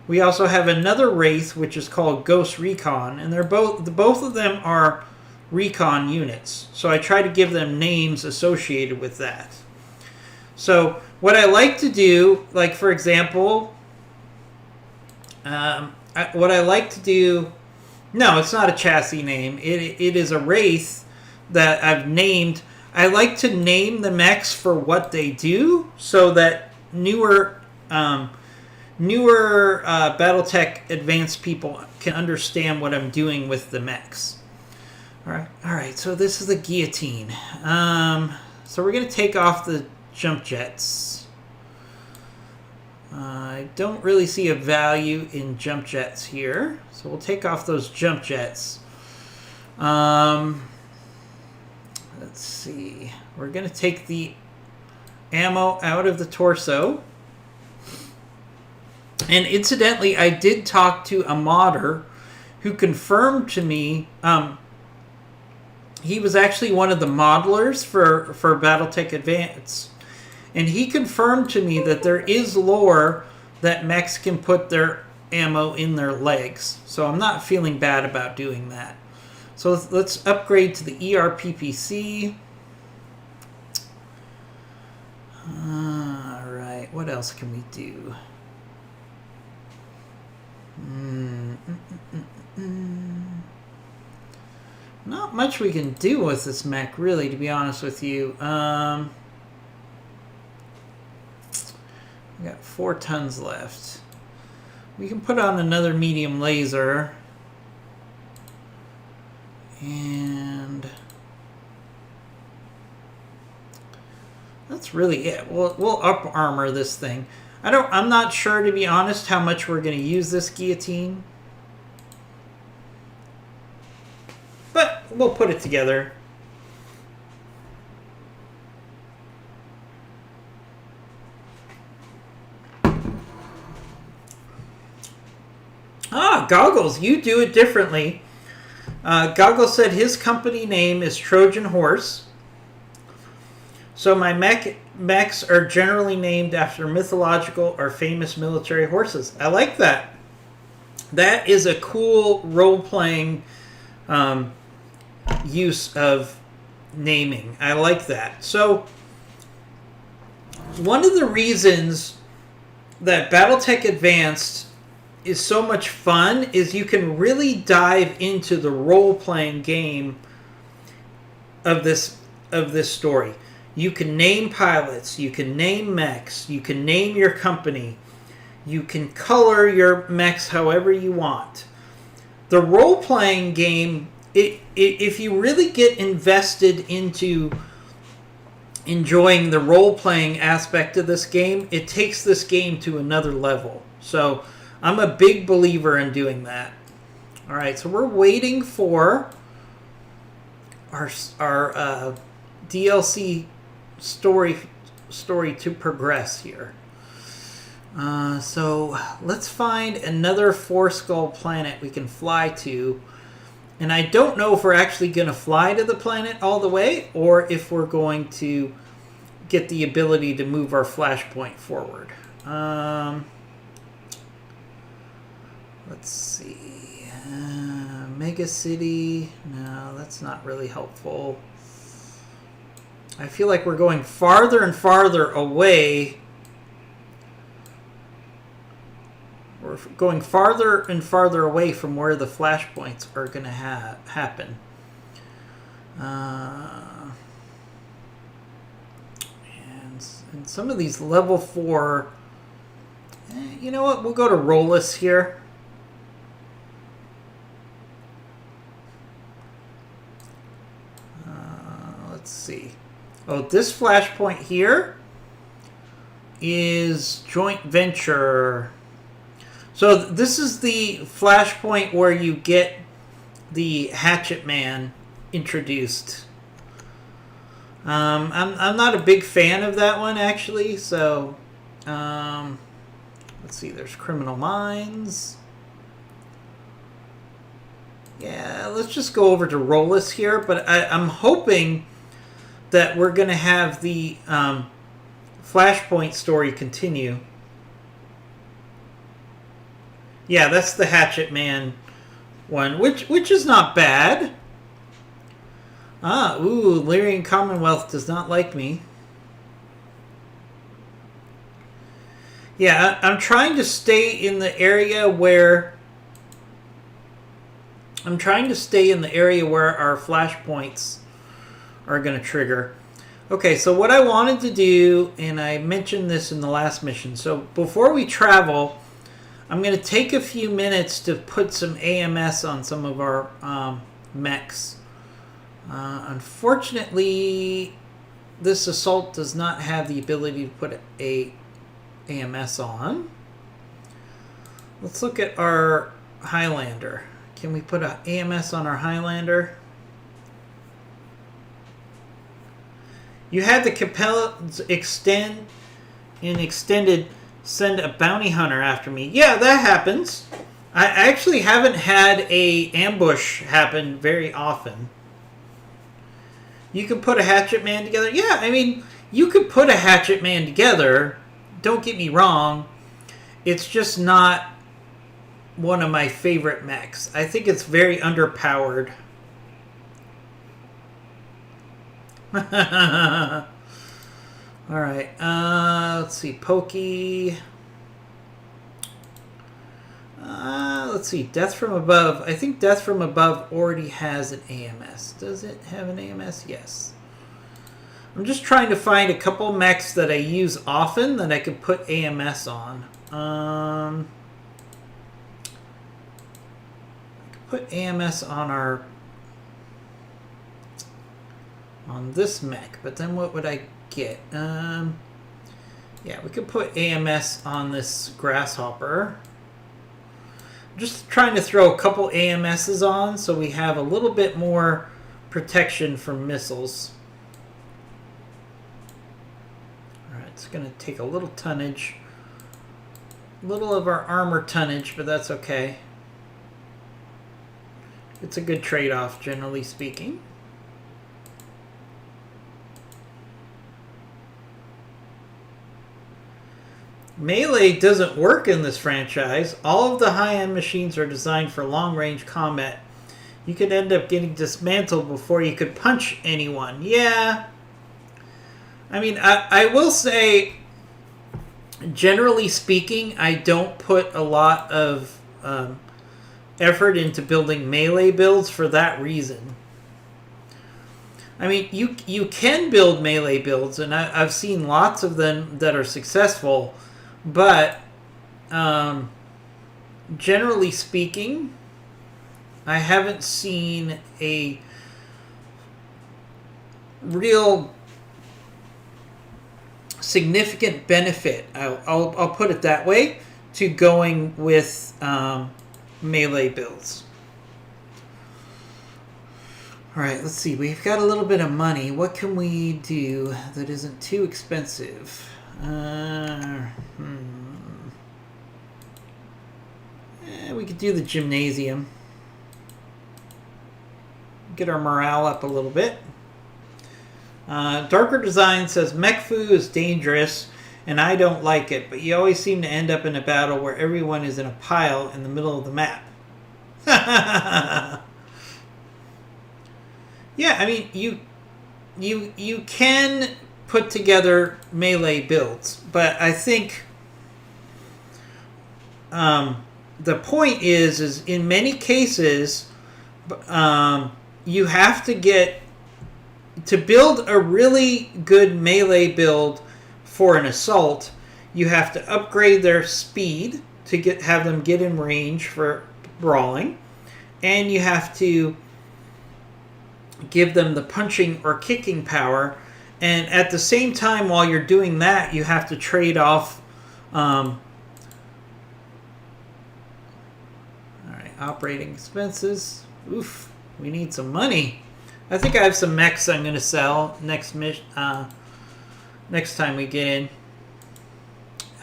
We also have another wraith, which is called Ghost Recon, and they're both of them are recon units. So I try to give them names associated with that. So what I like to do, like for example, no, it's not a chassis name. It is a wraith that I've named. I like to name the mechs for what they do, so that newer BattleTech advanced people can understand what I'm doing with the mechs. All right. So this is the guillotine. So we're gonna take off the jump jets. I don't really see a value in jump jets here, so we'll take off those jump jets. Let's see. We're going to take the ammo out of the torso. And incidentally, I did talk to a modder who confirmed to me he was actually one of the modelers for BattleTech Advance. And he confirmed to me that there is lore that mechs can put their ammo in their legs. So I'm not feeling bad about doing that. So let's upgrade to the ERPPC. Alright, what else can we do? Not much we can do with this mech, really, to be honest with you. We got 4 tons left. We can put on another medium laser. And that's really it. We'll up armor this thing. I'm not sure, to be honest, how much we're going to use this guillotine. But we'll put it together. Ah, Goggles, you do it differently. Goggles said his company name is Trojan Horse. So my mechs are generally named after mythological or famous military horses. I like that. That is a cool role-playing use of naming. I like that. So one of the reasons that BattleTech Advanced is so much fun is you can really dive into the role-playing game of this story. You can name pilots, you can name mechs, you can name your company, you can color your mechs however you want. The role-playing game, if you really get invested into enjoying the role-playing aspect of this game, it takes this game to another level. So I'm a big believer in doing that. All right, so we're waiting for our DLC story to progress here. So let's find another 4-skull planet we can fly to. And I don't know if we're actually going to fly to the planet all the way, or if we're going to get the ability to move our flashpoint forward. Let's see. Mega City. No, that's not really helpful. I feel like we're going farther and farther away. We're going farther and farther away from where the flashpoints are going to happen. And some of these level 4... you know what? We'll go to Rollis here. Let's see. Oh, this flashpoint here is joint venture. So this is the flashpoint where you get the Hatchet Man introduced. I'm not a big fan of that one, actually. So let's see. There's Criminal Minds. Yeah, let's just go over to Rollis here. But I'm hoping that we're going to have the Flashpoint story continue. Yeah, that's the Hatchet Man one, which is not bad. Lyrian Commonwealth does not like me. Yeah, I'm trying to stay in the area where... our flashpoints are going to trigger. Okay, so what I wanted to do, and I mentioned this in the last mission, so before we travel, I'm going to take a few minutes to put some AMS on some of our mechs. Unfortunately, this assault does not have the ability to put a AMS on. Let's look at our Highlander. Can we put an AMS on our Highlander? You had the Capellans extended send a bounty hunter after me. Yeah, that happens. I actually haven't had a ambush happen very often. You could put a Hatchet Man together. Yeah, I mean, you could put a Hatchet Man together. Don't get me wrong. It's just not one of my favorite mechs. I think it's very underpowered. Alright, let's see. Pokey. Let's see. Death from Above. I think Death from Above already has an AMS. Does it have an AMS? Yes. I'm just trying to find a couple mechs that I use often that I could put AMS on. I could put AMS on this mech, but then what would I get? Yeah, we could put AMS on this Grasshopper. Just trying to throw a couple AMSs on so we have a little bit more protection from missiles. Alright, it's going to take a little tonnage. A little of our armor tonnage, but that's okay. It's a good trade-off, generally speaking. Melee doesn't work in this franchise. All of the high-end machines are designed for long-range combat. You could end up getting dismantled before you could punch anyone. Yeah. I mean, I will say, generally speaking, I don't put a lot of effort into building melee builds for that reason. I mean, you can build melee builds, and I've seen lots of them that are successful. But, generally speaking, I haven't seen a real significant benefit, I'll put it that way, to going with melee builds. Alright, let's see. We've got a little bit of money. What can we do that isn't too expensive? We could do the gymnasium. Get our morale up a little bit. Darker Design says, Mech Fu is dangerous, and I don't like it, but you always seem to end up in a battle where everyone is in a pile in the middle of the map. Yeah, I mean, you can put together melee builds, but I think the point is in many cases you have to get to build a really good melee build for an assault. You have to upgrade their speed to have them get in range for brawling, and you have to give them the punching or kicking power. And at the same time, while you're doing that, you have to trade off. All right, operating expenses. Oof, we need some money. I think I have some mechs I'm going to sell next time we get in.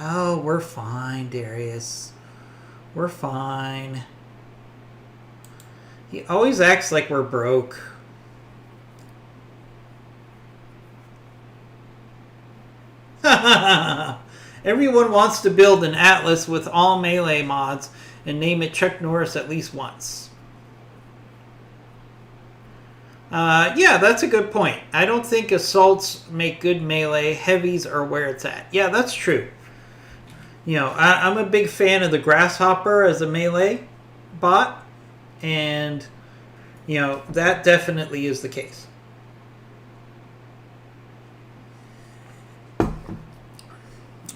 Oh, we're fine, Darius. We're fine. He always acts like we're broke. Everyone wants to build an Atlas with all melee mods and name it Chuck Norris at least once. Yeah, that's a good point. I don't think assaults make good melee. Heavies are where it's at. Yeah, that's true. You know, I'm a big fan of the Grasshopper as a melee bot, and, you know, that definitely is the case.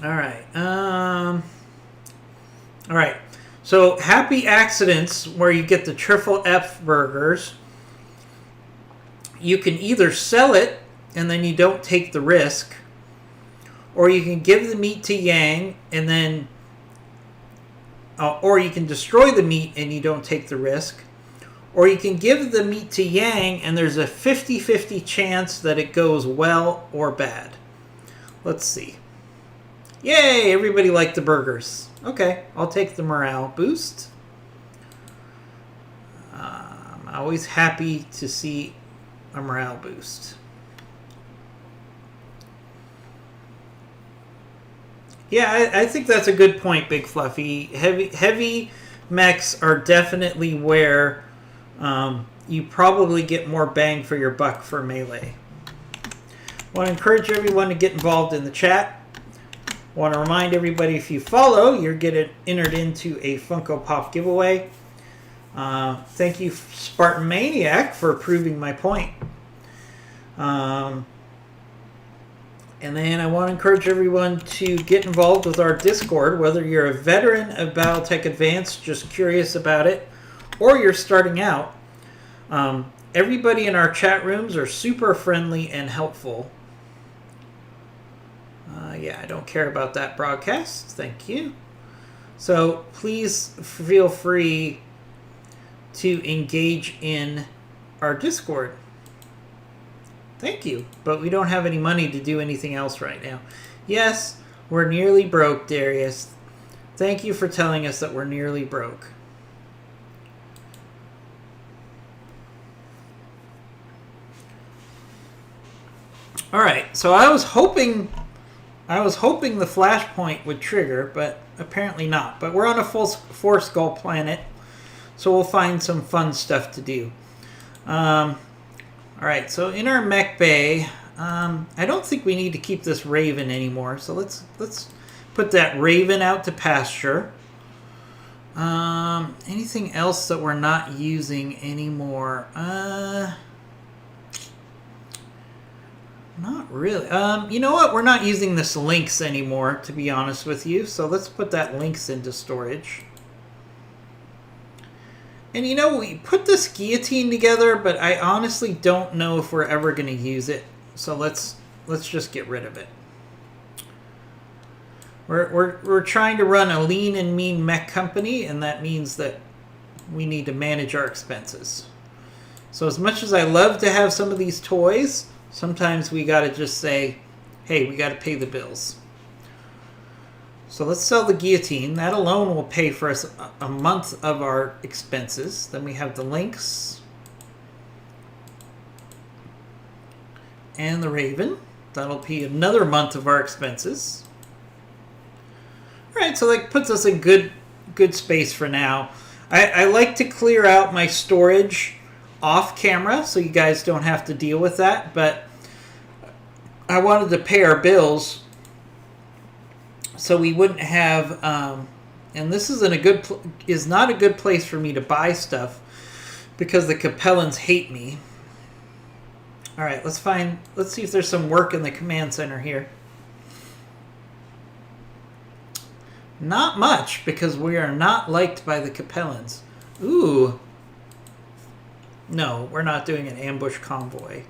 Alright. Alright. So, Happy Accidents, where you get the triple F burgers, you can either sell it and then you don't take the risk, or you can give the meat to Yang and then, or you can destroy the meat and you don't take the risk, or you can give the meat to Yang and there's a 50-50 chance that it goes well or bad. Let's see. Yay! Everybody liked the burgers. Okay, I'll take the morale boost. I'm always happy to see a morale boost. Yeah, I think that's a good point, Big Fluffy. Heavy mechs are definitely where you probably get more bang for your buck for melee. I want to encourage everyone to get involved in the chat. I want to remind everybody, if you follow, you're getting entered into a Funko Pop giveaway. Thank you, Spartan Maniac, for proving my point. And then I want to encourage everyone to get involved with our Discord, whether you're a veteran of Battletech Advanced, just curious about it, or you're starting out. Everybody in our chat rooms are super friendly and helpful. Yeah, I don't care about that broadcast. Thank you. So please feel free to engage in our Discord. Thank you. But we don't have any money to do anything else right now. Yes, we're nearly broke, Darius. Thank you for telling us that we're nearly broke. All right, so I was hoping the flashpoint would trigger, but apparently not. But we're on a four skull planet, so we'll find some fun stuff to do. All right, so in our mech bay, I don't think we need to keep this Raven anymore. So let's put that Raven out to pasture. Anything else that we're not using anymore? Not really. You know what? We're not using this Lynx anymore, to be honest with you. So let's put that Lynx into storage. And you know, we put this guillotine together, but I honestly don't know if we're ever going to use it. So let's just get rid of it. We're trying to run a lean and mean mech company, and that means that we need to manage our expenses. So as much as I love to have some of these toys, sometimes we got to just say, hey, we got to pay the bills. So let's sell the guillotine. That alone will pay for us a month of our expenses. Then we have the Lynx and the Raven. That'll be another month of our expenses. All right, so that puts us in good space for now. I like to clear out my storage off camera so you guys don't have to deal with that, but I wanted to pay our bills so we wouldn't have, and this isn't is not a good place for me to buy stuff because the Capellans hate me. All right, let's see if there's some work in the command center here. Not much, because we are not liked by the Capellans. Ooh. No, we're not doing an ambush convoy.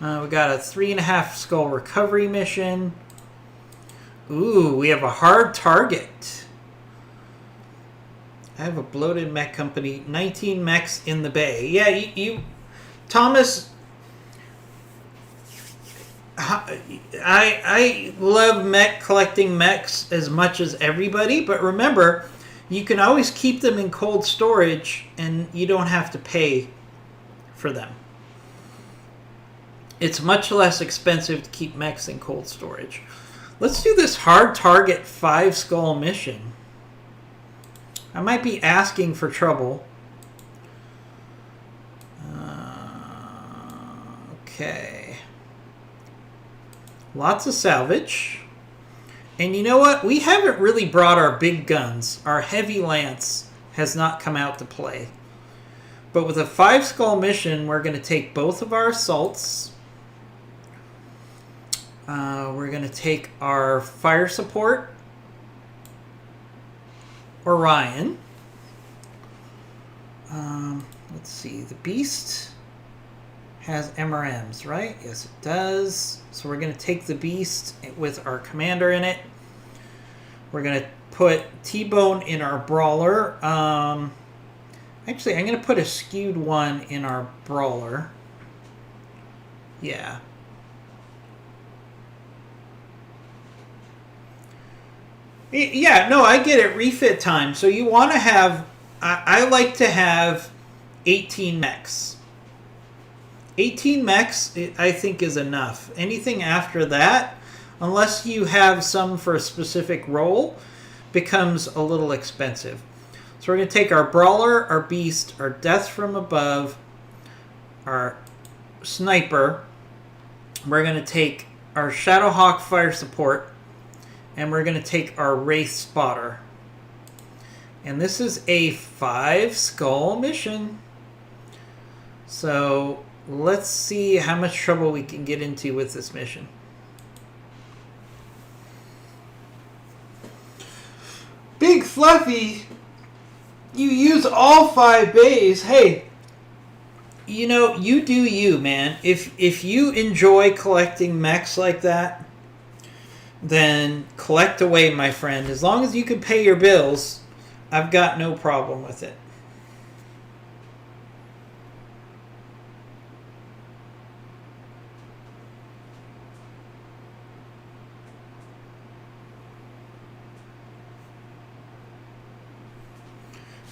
We got a 3.5 skull recovery mission. Ooh, we have a hard target. I have a bloated mech company. 19 mechs in the bay. Yeah, you Thomas, I love collecting mechs as much as everybody, but remember, you can always keep them in cold storage and you don't have to pay for them. It's much less expensive to keep mechs in cold storage. Let's do this hard target 5 skull mission. I might be asking for trouble. Okay. Lots of salvage. And you know what? We haven't really brought our big guns. Our heavy lance has not come out to play. But with a 5 skull mission, we're going to take both of our assaults. We're going to take our fire support, Orion. Let's see. The Beast has MRMs, right? Yes, it does. So we're going to take the Beast with our commander in it. We're going to put T-Bone in our brawler. Actually, I'm going to put a skewed one in our brawler. Yeah. Yeah, no, I get it. Refit time. So you want to have... I like to have 18 mechs. 18 mechs, I think, is enough. Anything after that, unless you have some for a specific role, becomes a little expensive. So we're going to take our Brawler, our Beast, our Death from Above, our Sniper. We're going to take our Shadowhawk Fire Support, and we're going to take our Wraith Spotter. And this is a 5-skull mission. So let's see how much trouble we can get into with this mission. Big Fluffy, you use all 5 bays. Hey, you know, you do you, man. If you enjoy collecting mechs like that, then collect away, my friend. As long as you can pay your bills, I've got no problem with it.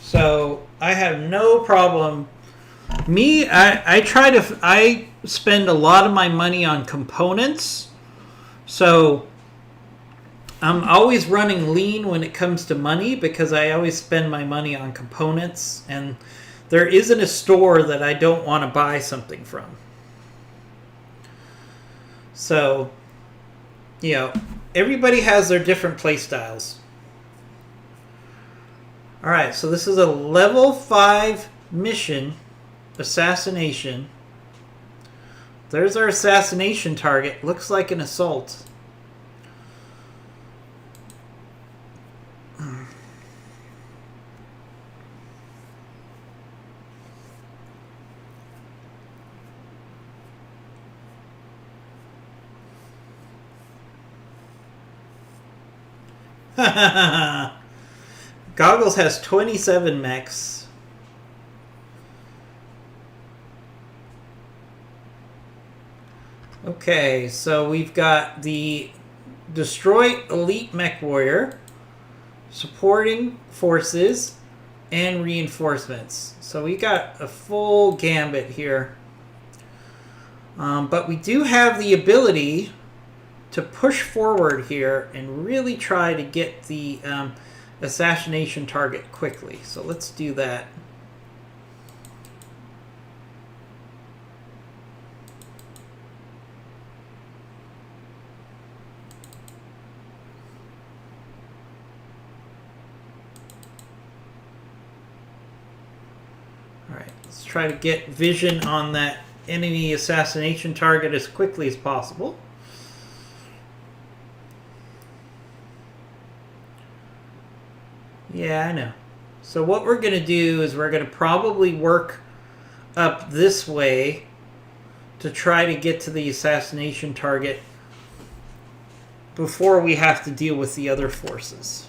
So I have no problem. Me, I spend a lot of my money on components. So I'm always running lean when it comes to money because I always spend my money on components, and there isn't a store that I don't want to buy something from. So, you know, everybody has their different play styles. Alright, so this is a level 5 mission, assassination. There's our assassination target. Looks like an assault. Goggles has 27 mechs. Okay, so we've got the Destroy Elite Mech Warrior, supporting forces, and reinforcements. So we got a full gambit here. But we do have the ability to push forward here and really try to get the assassination target quickly. So let's do that. Alright, let's try to get vision on that enemy assassination target as quickly as possible. Yeah, I know. So what we're going to do is we're going to probably work up this way to try to get to the assassination target before we have to deal with the other forces.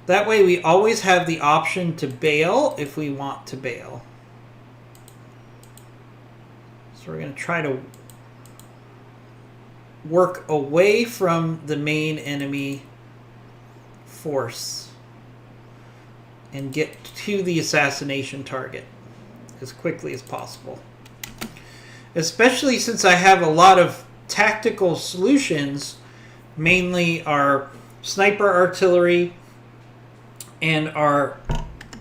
That way we always have the option to bail if we want to bail. So we're going to try to work away from the main enemy force and get to the assassination target as quickly as possible. Especially since I have a lot of tactical solutions, mainly our sniper artillery and our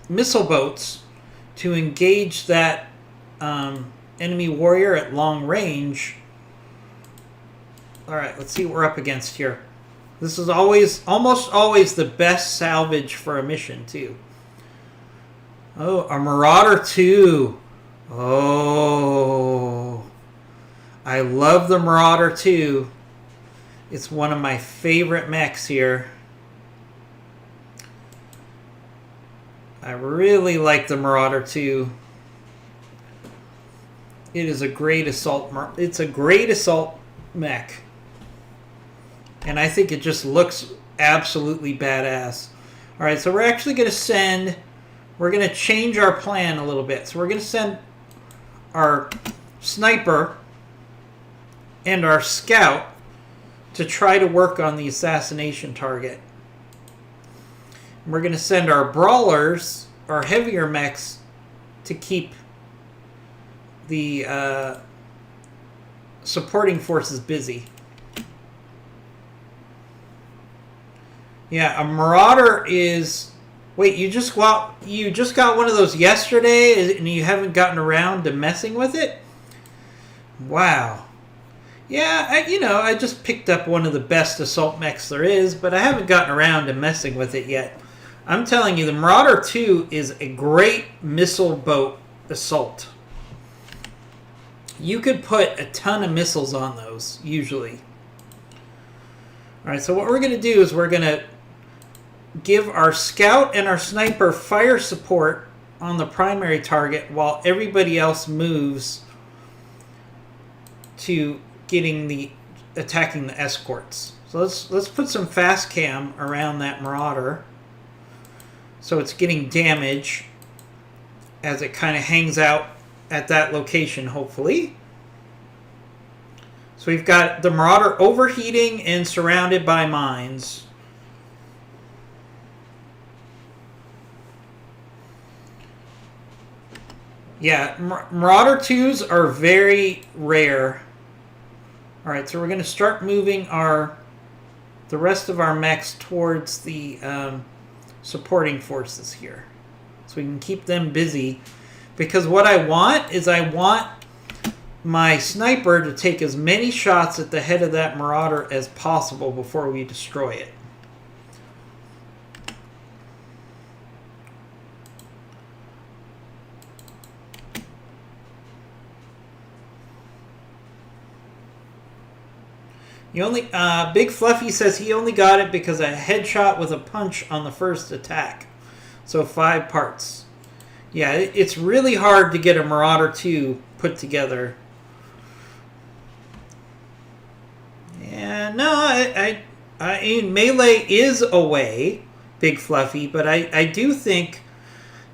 missile boats to engage that enemy warrior at long range. Alright, let's see what we're up against here. This is almost always the best salvage for a mission, too. Oh, a Marauder 2. Oh, I love the Marauder 2. It's one of my favorite mechs here. I really like the Marauder 2. It is a great assault. It's a great assault mech. And I think it just looks absolutely badass. Alright, so we're actually going to send... We're going to change our plan a little bit. So we're going to send our sniper and our scout to try to work on the assassination target. And we're going to send our brawlers, our heavier mechs, to keep the supporting forces busy. Yeah, a Marauder is... Wait, you just got one of those yesterday and you haven't gotten around to messing with it? Wow. Yeah, I just picked up one of the best assault mechs there is, but I haven't gotten around to messing with it yet. I'm telling you, the Marauder 2 is a great missile boat assault. You could put a ton of missiles on those, usually. Alright, so what we're going to do is we're going to give our scout and our sniper fire support on the primary target while everybody else moves to attacking the escorts. So let's put some fast cam around that Marauder so it's getting damage as it kind of hangs out at that location, hopefully. So we've got the Marauder overheating and surrounded by mines. Yeah, Marauder 2s are very rare. Alright, so we're going to start moving the rest of our mechs towards the supporting forces here. So we can keep them busy. Because what I want is I want my sniper to take as many shots at the head of that Marauder as possible before we destroy it. Big Fluffy says he only got it because a headshot with a punch on the first attack. So 5 parts. Yeah, it's really hard to get a Marauder 2 put together. Yeah, no, I mean, melee is a way, Big Fluffy, but I do think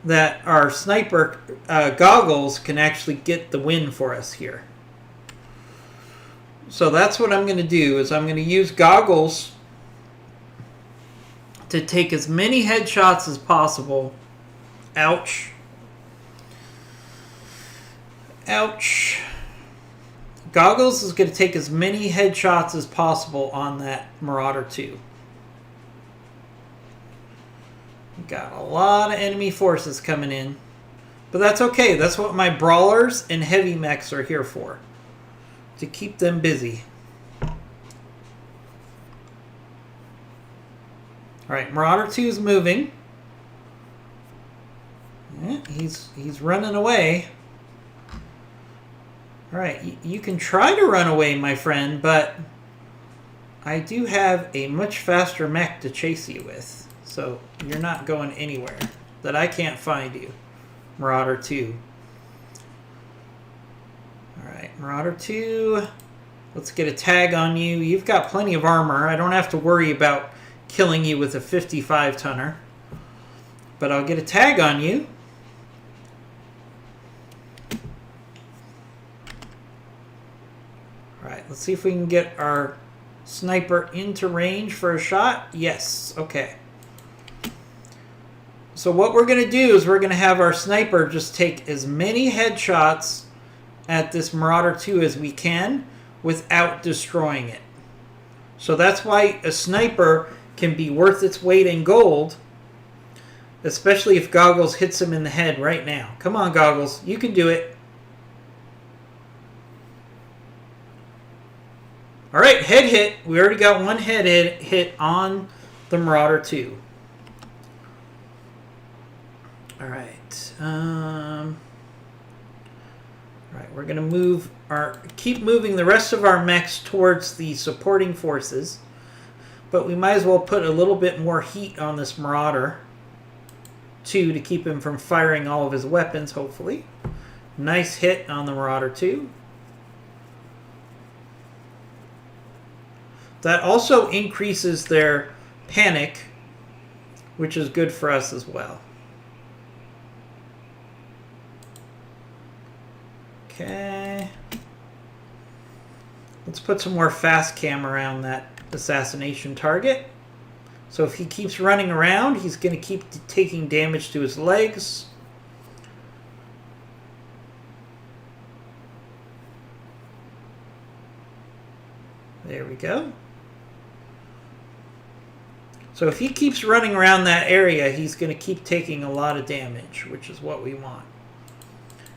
that our sniper goggles can actually get the win for us here. So that's what I'm going to do, is I'm going to use goggles to take as many headshots as possible. Ouch. Ouch. Goggles is going to take as many headshots as possible on that Marauder 2. Got a lot of enemy forces coming in. But that's okay. That's what my brawlers and heavy mechs are here for. To keep them busy. Alright, Marauder 2 is moving. Yeah, he's running away. Alright, you can try to run away, my friend, but I do have a much faster mech to chase you with. So you're not going anywhere that I can't find you, Marauder 2. Alright, Marauder 2. Let's get a tag on you. You've got plenty of armor. I don't have to worry about killing you with a 55-tonner. But I'll get a tag on you. Alright, let's see if we can get our sniper into range for a shot. Yes, okay. So what we're going to do is we're going to have our sniper just take as many headshots at this Marauder 2 as we can without destroying it. So that's why a sniper can be worth its weight in gold, especially if Goggles hits him in the head right now. Come on, Goggles. You can do it. Alright, head hit. We already got one head hit on the Marauder 2. Alright. Alright, we're going to keep moving the rest of our mechs towards the supporting forces. But we might as well put a little bit more heat on this Marauder 2 to keep him from firing all of his weapons, hopefully. Nice hit on the Marauder 2. That also increases their panic, which is good for us as well. Okay. Let's put some more fast cam around that assassination target. So if he keeps running around, he's going to keep taking damage to his legs. There we go. So if he keeps running around that area, he's going to keep taking a lot of damage, which is what we want.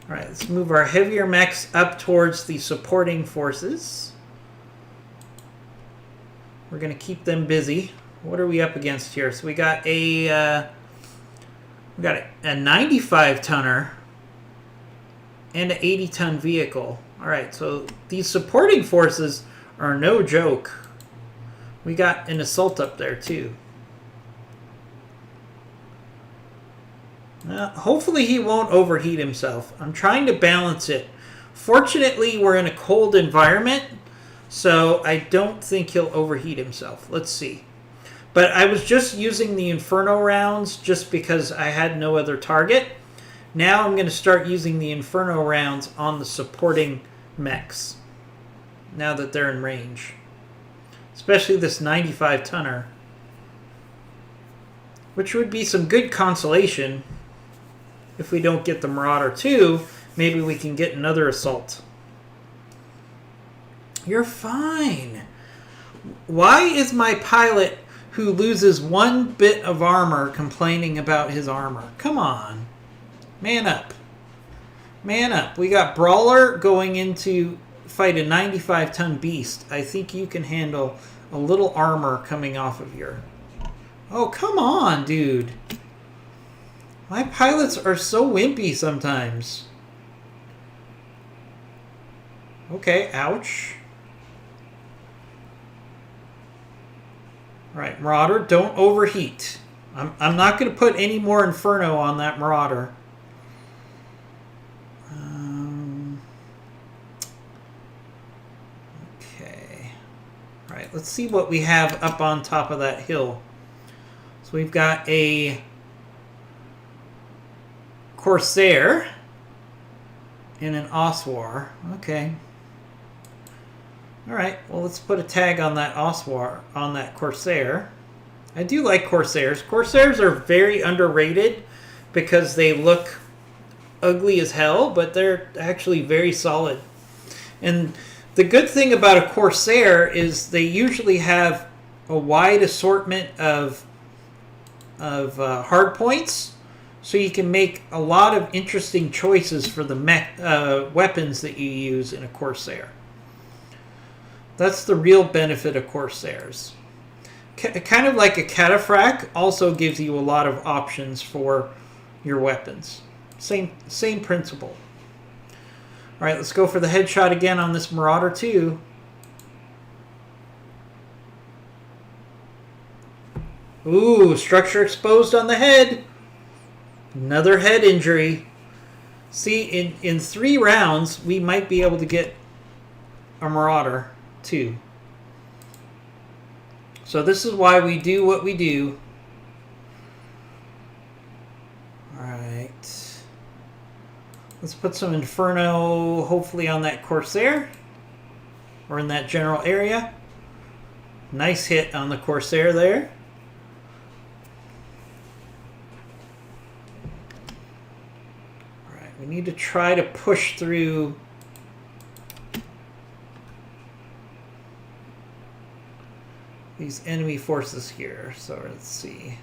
All right, let's move our heavier mechs up towards the supporting forces. We're going to keep them busy. What are we up against here? So we got a 95 tonner and an 80-ton vehicle. All right, so these supporting forces are no joke. We got an assault up there too. Hopefully he won't overheat himself. I'm trying to balance it. Fortunately, we're in a cold environment, so I don't think he'll overheat himself. Let's see. But I was just using the Inferno rounds just because I had no other target. Now I'm going to start using the Inferno rounds on the supporting mechs, now that they're in range. Especially this 95 tonner, which would be some good consolation. If we don't get the Marauder 2, maybe we can get another assault. You're fine. Why is my pilot who loses one bit of armor complaining about his armor? Come on. Man up. Man up. We got Brawler going into fight a 95-ton beast. I think you can handle a little armor coming off of your... Oh, come on, dude. My pilots are so wimpy sometimes. Okay, ouch. All right, Marauder, don't overheat. I'm not going to put any more Inferno on that Marauder. Okay. All right, let's see what we have up on top of that hill. So we've got a Corsair and an Oswar. Okay. All right. Well, let's put a tag on that Oswar, on that Corsair. I do like Corsairs. Corsairs are very underrated because they look ugly as hell, but they're actually very solid. And the good thing about a Corsair is they usually have a wide assortment of hard points, so you can make a lot of interesting choices for the weapons that you use in a Corsair. That's the real benefit of Corsairs. Kind of like a Cataphract also gives you a lot of options for your weapons. Same principle. All right, let's go for the headshot again on this Marauder 2. Ooh, structure exposed on the head. Another head injury. See, in 3 rounds, we might be able to get a Marauder 2. So this is why we do what we do. Alright. Let's put some Inferno, hopefully, on that Corsair. Or in that general area. Nice hit on the Corsair there. Alright, we need to try to push through these enemy forces here. So let's see.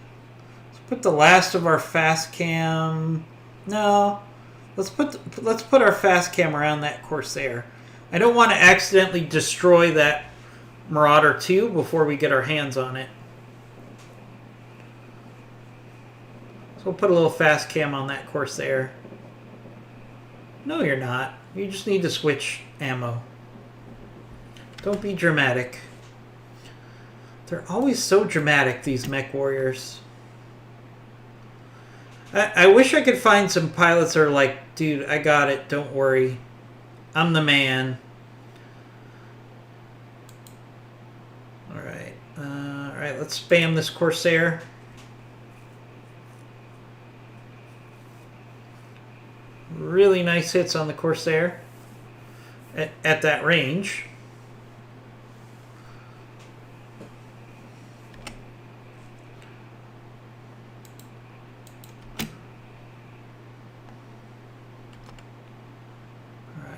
Let's put the last of our fast cam. No, let's put our fast cam around that Corsair. I don't want to accidentally destroy that Marauder 2 before we get our hands on it. So we'll put a little fast cam on that Corsair. No, you're not. You just need to switch ammo. Don't be dramatic. They're always so dramatic, these mech warriors. I wish I could find some pilots that are like, dude, I got it, don't worry. I'm the man. Alright. Alright, let's spam this Corsair. Really nice hits on the Corsair at that range.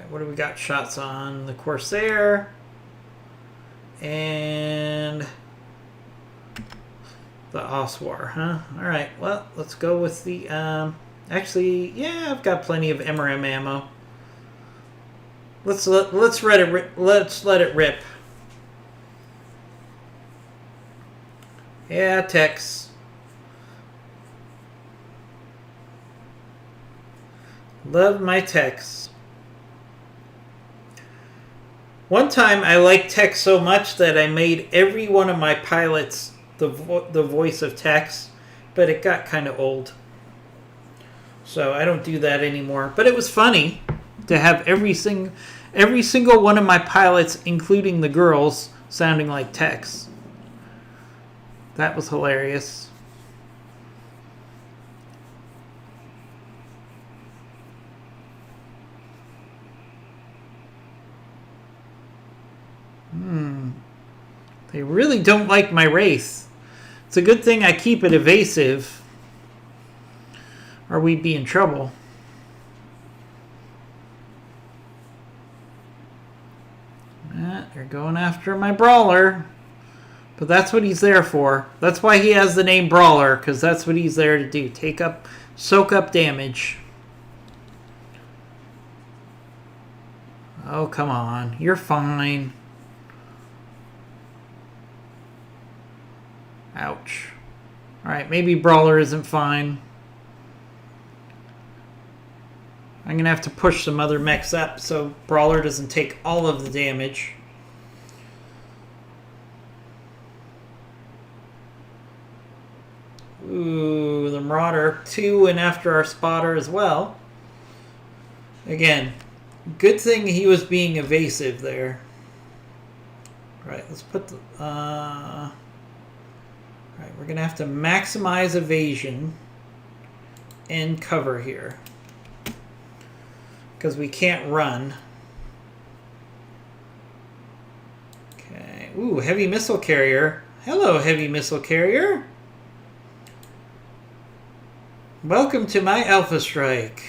What do we got shots on? The Corsair. And The Oswar, huh? Alright, well, let's go with the, actually, yeah, I've got plenty of MRM ammo. Let's let it rip. Yeah, Tex. Love my Tex. One time I liked Tex so much that I made every one of my pilots the voice of Tex, but it got kind of old. So I don't do that anymore. But it was funny to have every single one of my pilots, including the girls, sounding like Tex. That was hilarious. They really don't like my Wraith. It's a good thing I keep it evasive, or we'd be in trouble. They're going after my Brawler. But that's what he's there for. That's why he has the name Brawler, because that's what he's there to do. Soak up damage. Oh, come on. You're fine. Ouch. Alright, maybe Brawler isn't fine. I'm going to have to push some other mechs up so Brawler doesn't take all of the damage. Ooh, the Marauder 2 and after our spotter as well. Again, good thing he was being evasive there. Right, let's put the... Right, we're going to have to maximize evasion and cover here. Because we can't run. Okay. Ooh, heavy missile carrier. Hello, heavy missile carrier. Welcome to my Alpha Strike.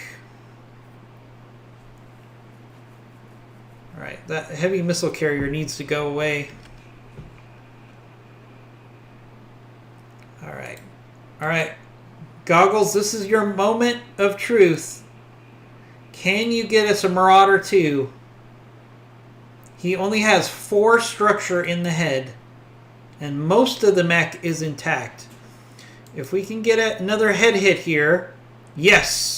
Alright, that heavy missile carrier needs to go away. Alright. Alright. Goggles, this is your moment of truth. Can you get us a Marauder 2? He only has 4 structure in the head. And most of the mech is intact. If we can get another head hit here. Yes!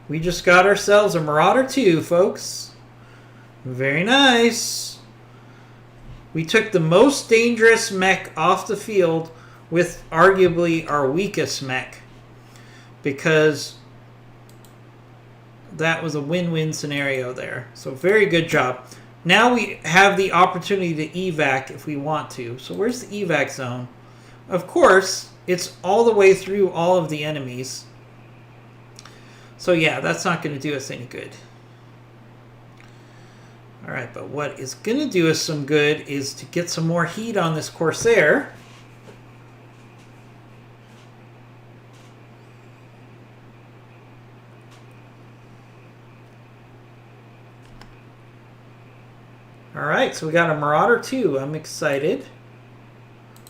We just got ourselves a Marauder 2, folks. Very nice. We took the most dangerous mech off the field with arguably our weakest mech. Because that was a win-win scenario there. So very good job. Now we have the opportunity to evac if we want to. So where's the evac zone? Of course, it's all the way through all of the enemies. So yeah, that's not going to do us any good. Alright, but what is going to do us some good is to get some more heat on this Corsair. Alright, so we got a Marauder 2. I'm excited.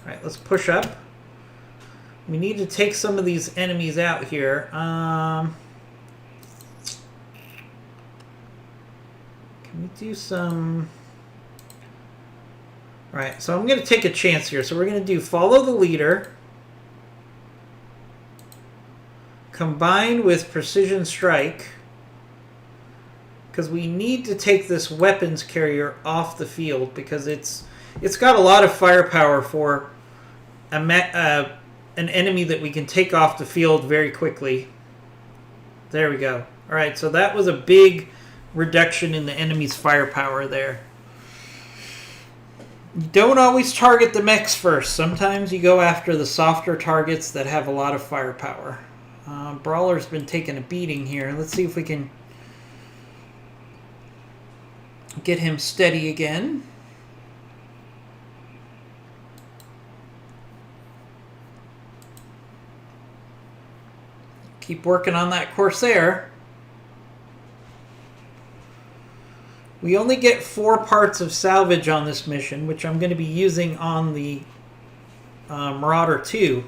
Alright, let's push up. We need to take some of these enemies out here. Can we do some... Alright, so I'm going to take a chance here. So we're going to do follow the leader. Combined with precision strike. Because we need to take this weapons carrier off the field. Because it's got a lot of firepower for an enemy that we can take off the field very quickly. There we go. Alright, so that was a big reduction in the enemy's firepower there. You don't always target the mechs first. Sometimes you go after the softer targets that have a lot of firepower. Brawler's been taking a beating here. Let's see if we can get him steady again. Keep working on that Corsair. We only get 4 parts of salvage on this mission, which I'm going to be using on the Marauder 2.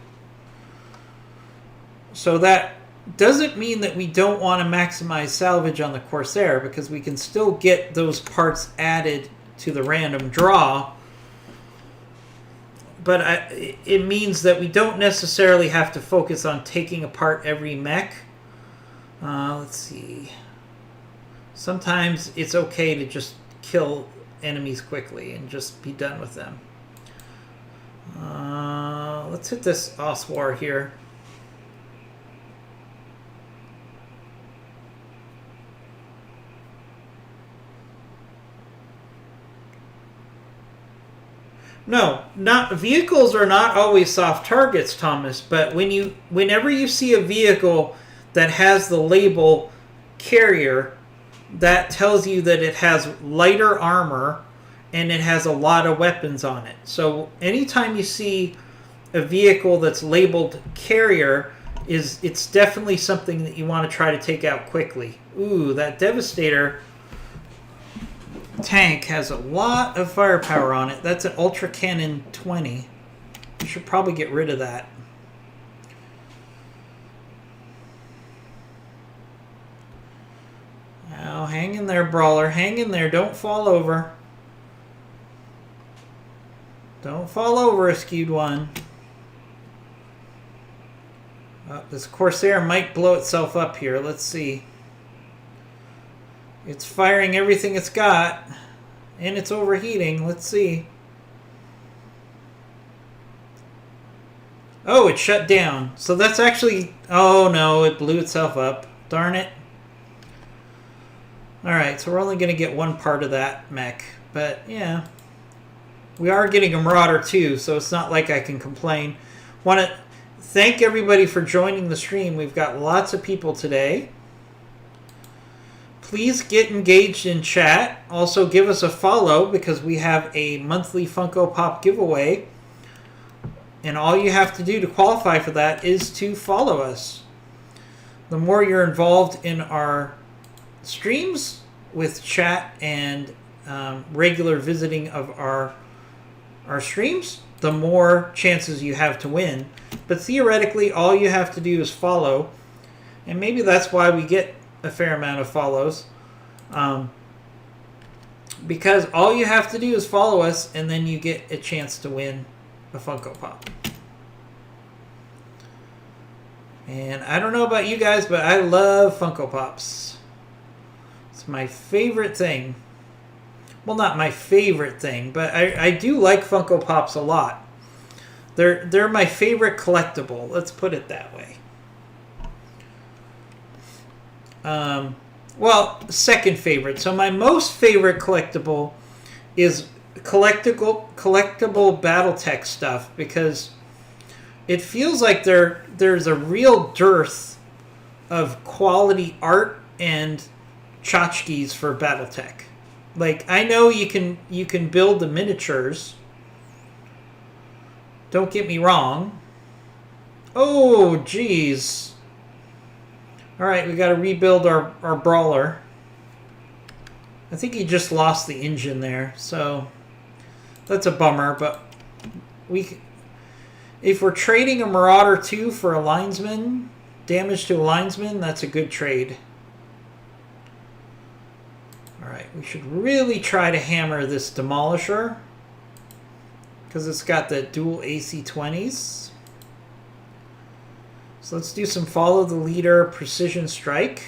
So that doesn't mean that we don't want to maximize salvage on the Corsair, because we can still get those parts added to the random draw. But it means that we don't necessarily have to focus on taking apart every mech. Let's see. Sometimes it's okay to just kill enemies quickly and just be done with them. Let's hit this Oswar here. No, vehicles are not always soft targets, Thomas. But whenever you see a vehicle that has the label carrier, that tells you that it has lighter armor and it has a lot of weapons on it. So anytime you see a vehicle that's labeled carrier, it's definitely something that you want to try to take out quickly. Ooh, that Devastator tank has a lot of firepower on it. That's an Ultra Cannon 20. We should probably get rid of that. Now, hang in there, Brawler. Hang in there. Don't fall over. Don't fall over, Skewed One. This Corsair might blow itself up here. Let's see. It's firing everything it's got, and it's overheating. Let's see. Oh, it shut down. So that's actually... Oh, no, it blew itself up. Darn it. Alright, so we're only going to get one part of that mech. But, yeah. We are getting a Marauder too, so it's not like I can complain. Want to thank everybody for joining the stream. We've got lots of people today. Please get engaged in chat. Also, give us a follow, because we have a monthly Funko Pop giveaway. And all you have to do to qualify for that is to follow us. The more you're involved in our streams with chat and regular visiting of our streams, the more chances you have to win. But theoretically, all you have to do is follow. And maybe that's why we get a fair amount of follows, because all you have to do is follow us, and then you get a chance to win a Funko Pop. And I don't know about you guys, but I love Funko Pops. It's my favorite thing. Well, not my favorite thing, but I do like Funko Pops a lot. They're my favorite collectible. Let's put it that way. Well, second favorite. So my most favorite collectible is collectible BattleTech stuff, because it feels like there's a real dearth of quality art and tchotchkes for BattleTech. Like, I know you can build the miniatures. Don't get me wrong. Oh, geez. Alright, we got to rebuild our Brawler. I think he just lost the engine there, so that's a bummer, but if we're trading a Marauder 2 for a linesman, damage to a linesman, that's a good trade. Alright, we should really try to hammer this Demolisher, because it's got the dual AC-20s. So let's do some follow the leader precision strike.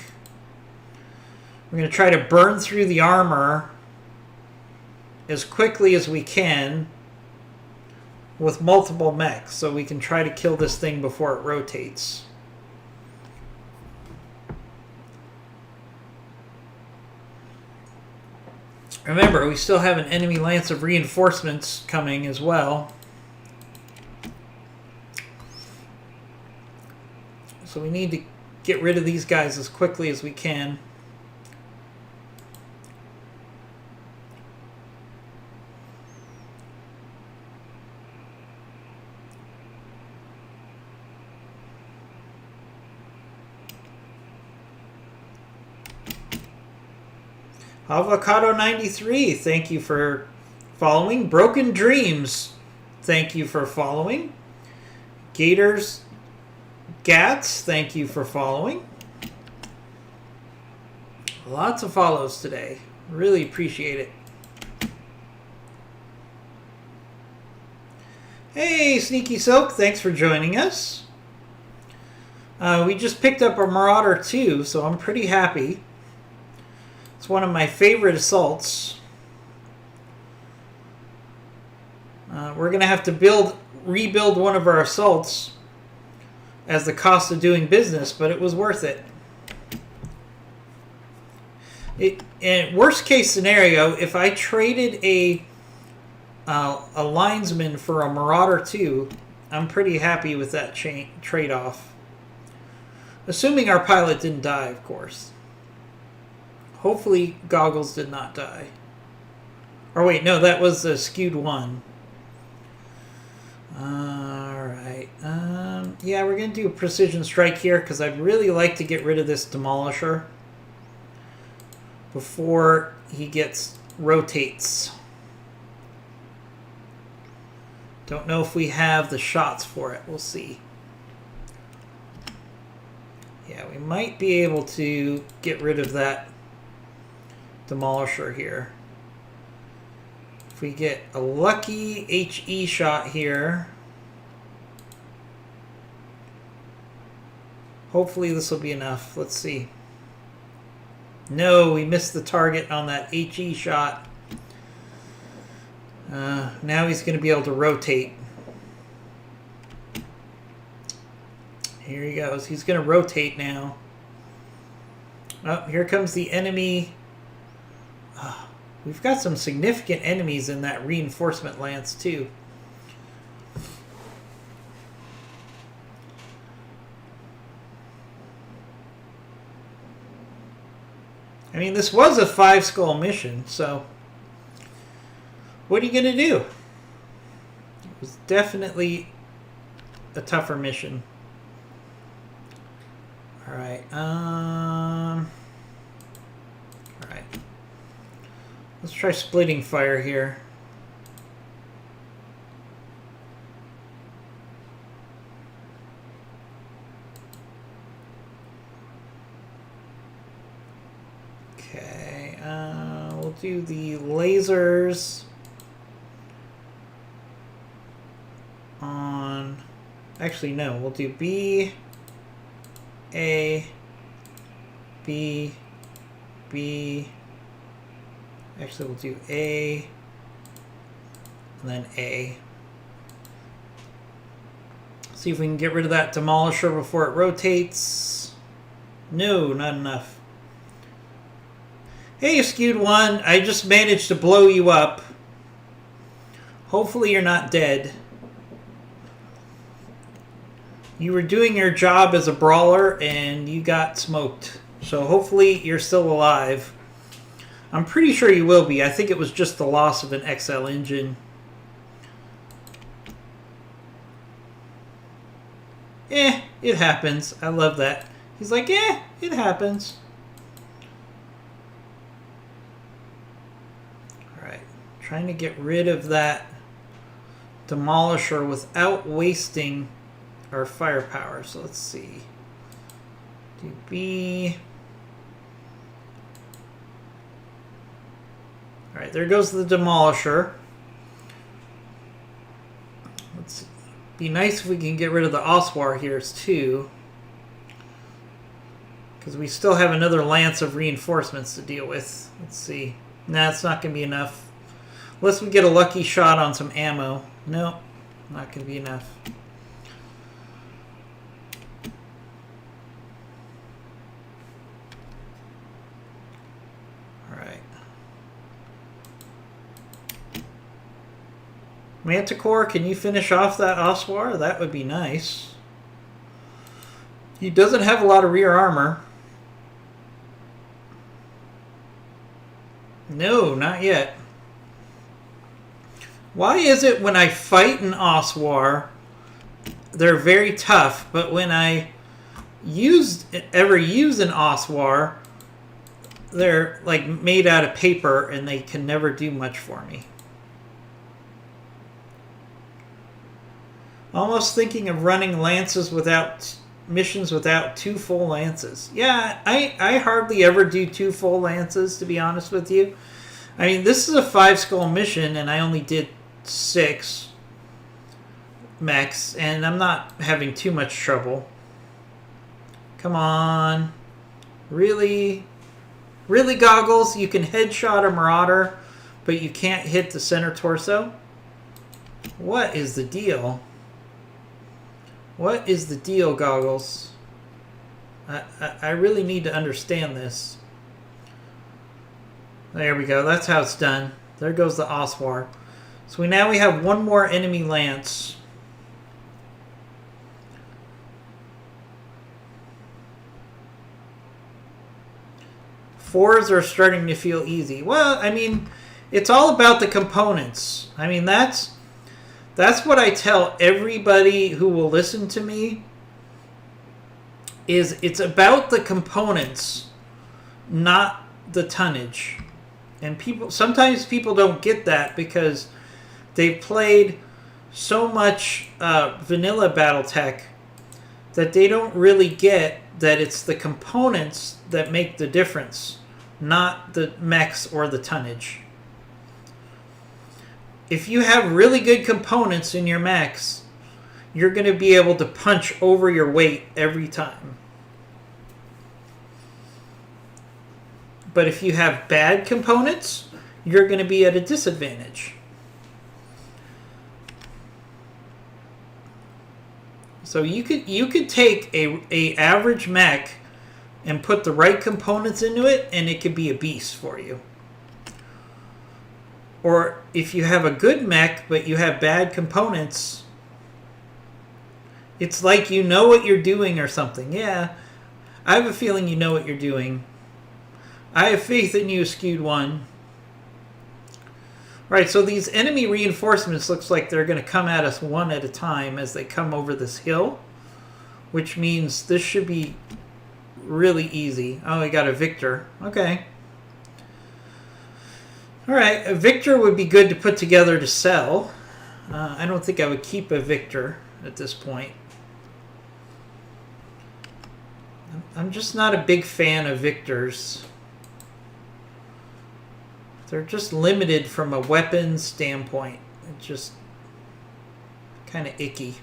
We're going to try to burn through the armor as quickly as we can with multiple mechs, so we can try to kill this thing before it rotates. Remember, we still have an enemy lance of reinforcements coming as well. So we need to get rid of these guys as quickly as we can. Avocado 93, thank you for following. Broken Dreams, thank you for following. Gators Gats, thank you for following. Lots of follows today. Really appreciate it. Hey, Sneaky Silk, thanks for joining us. We just picked up a Marauder 2, so I'm pretty happy. It's one of my favorite assaults. We're going to have to rebuild one of our assaults as the cost of doing business, but it was worth it. In worst case scenario, if I traded a linesman for a Marauder 2, I'm pretty happy with that trade-off. Assuming our pilot didn't die, of course. Hopefully Goggles did not die. Or wait, no, that was a skewed 1. Alright. Yeah, we're going to do a precision strike here because I'd really like to get rid of this Demolisher before he rotates. Don't know if we have the shots for it. We'll see. Yeah, we might be able to get rid of that Demolisher here. If we get a lucky HE shot here, hopefully this will be enough. Let's see. No, we missed the target on that HE shot. Now he's going to be able to rotate. Here he goes. He's going to rotate now. Oh, here comes the enemy. We've got some significant enemies in that reinforcement lance, too. I mean, this was a 5-skull mission, so what are you going to do? It was definitely a tougher mission. All right. All right. Let's try splitting fire here. Okay. We'll do the lasers on... Actually, no. We'll do B, A, B, B. Actually, we'll do A, and then A. See if we can get rid of that Demolisher before it rotates. No, not enough. Hey, Skewed One, I just managed to blow you up. Hopefully you're not dead. You were doing your job as a brawler and you got smoked. So hopefully you're still alive. I'm pretty sure you will be. I think it was just the loss of an XL engine. It happens. I love that. He's like, it happens. Alright. Trying to get rid of that Demolisher without wasting our firepower. So let's see. Do B. Alright, there goes the Demolisher. Let's be nice if we can get rid of the Oswar here too. Because we still have another lance of reinforcements to deal with. Let's see. Nah, it's not going to be enough. Unless we get a lucky shot on some ammo. Nope, not going to be enough. Manticore, can you finish off that Oswar? That would be nice. He doesn't have a lot of rear armor. No, not yet. Why is it when I fight an Oswar, they're very tough, but when I ever use an Oswar, they're like made out of paper and they can never do much for me? Almost thinking of running lances without missions without 2 full lances. Yeah, I hardly ever do 2 full lances, to be honest with you. I mean, this is a 5 skull mission, and I only did 6 mechs, and I'm not having too much trouble. Come on. Really? Really, Goggles? You can headshot a Marauder, but you can't hit the center torso? What is the deal? What is the deal, Goggles? I really need to understand this. There we go. That's how it's done. There goes the Oswar. So now we have 1 more enemy lance. Fours are starting to feel easy. Well, I mean, it's all about the components. I mean, that's what I tell everybody who will listen to me. Is it's about the components, not the tonnage. And sometimes people don't get that because they've played so much vanilla BattleTech that they don't really get that it's the components that make the difference, not the mechs or the tonnage. If you have really good components in your mechs, you're going to be able to punch over your weight every time. But if you have bad components, you're going to be at a disadvantage. So you could take a average mech and put the right components into it, and it could be a beast for you. Or if you have a good mech but you have bad components, it's like you know what you're doing or something. Yeah, I have a feeling you know what you're doing. I have faith in you, Skewed One. Right, so these enemy reinforcements looks like they're going to come at us one at a time as they come over this hill, which means this should be really easy. Oh, we got a Victor. Okay. All right, a Victor would be good to put together to sell. I don't think I would keep a Victor at this point. I'm just not a big fan of Victors. They're just limited from a weapon standpoint. It's just kind of icky.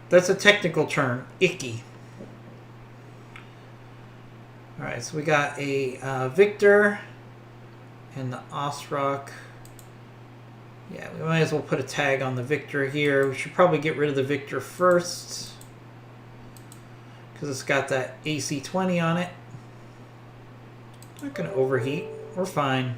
That's a technical term, icky. All right, so we got a Victor and the Osrock. Yeah, we might as well put a tag on the Victor here. We should probably get rid of the Victor first because it's got that AC-20 on it. Not going to overheat. We're fine.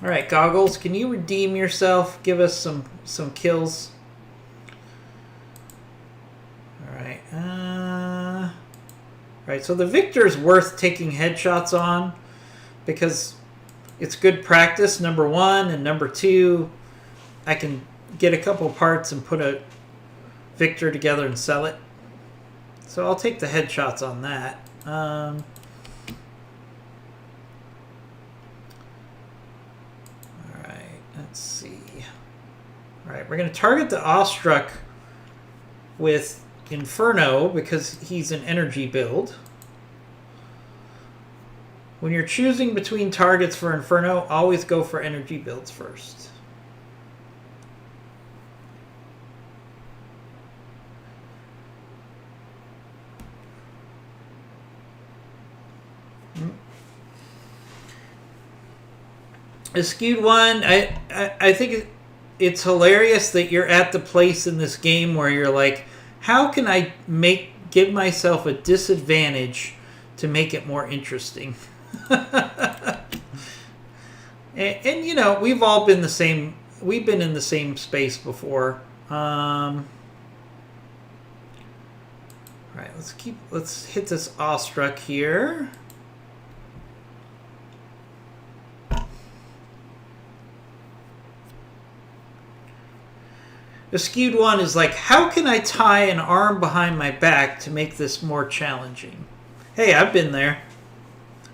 All right, Goggles, can you redeem yourself? Give us some kills. Right, so the Victor's worth taking headshots on because it's good practice, number 1, and number 2, I can get a couple parts and put a Victor together and sell it. So I'll take the headshots on that. All right, let's see. All right, we're going to target the Awestruck with Inferno because he's an energy build. When you're choosing between targets for Inferno, always go for energy builds first. A Skewed One, I think it's hilarious that you're at the place in this game where you're like, how can I give myself a disadvantage to make it more interesting? and you know, we've all been we've been in the same space before. All right, let's hit this Awestruck here. A skewed one is like, how can I tie an arm behind my back to make this more challenging? Hey, I've been there.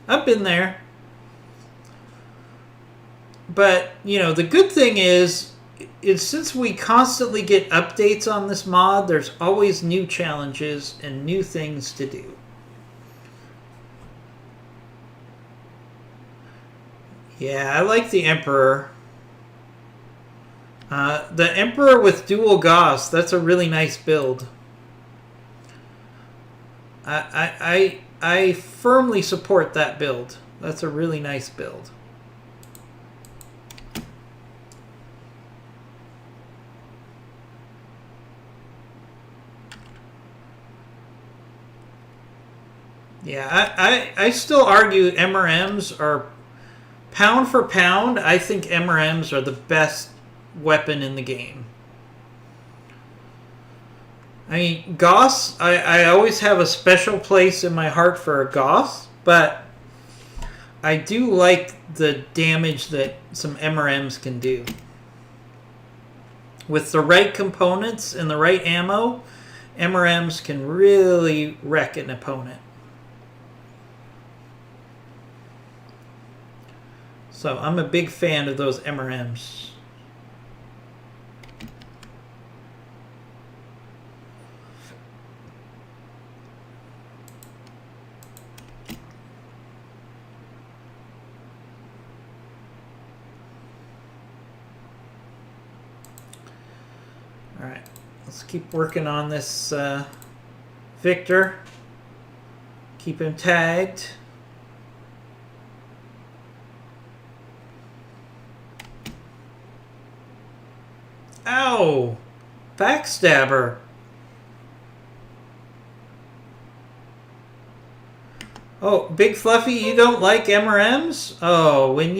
I've been there. But, you know, the good thing is since we constantly get updates on this mod, there's always new challenges and new things to do. Yeah, I like the Emperor. The Emperor with dual Gauss, that's a really nice build. I firmly support that build. That's a really nice build. Yeah, I still argue MRMs are, pound for pound, I think MRMs are the best weapon in the game. I mean, Gauss, I always have a special place in my heart for a Gauss, but I do like the damage that some MRMs can do. With the right components and the right ammo, MRMs can really wreck an opponent. So I'm a big fan of those MRMs. All right, let's keep working on this Victor. Keep him tagged. Ow! Backstabber. Oh, Big Fluffy, you don't like MRMs? Oh, when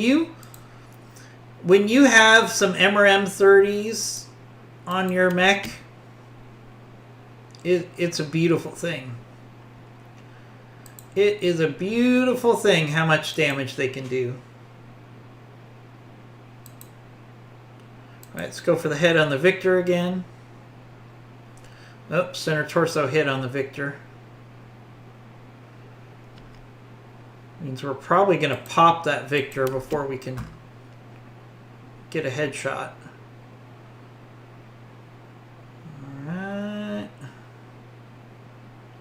you have some MRM 30s on your mech, it's a beautiful thing. It is a beautiful thing how much damage they can do. Alright, let's go for the head on the Victor again. Oh, center torso hit on the Victor. Means we're probably going to pop that Victor before we can get a headshot. Alright.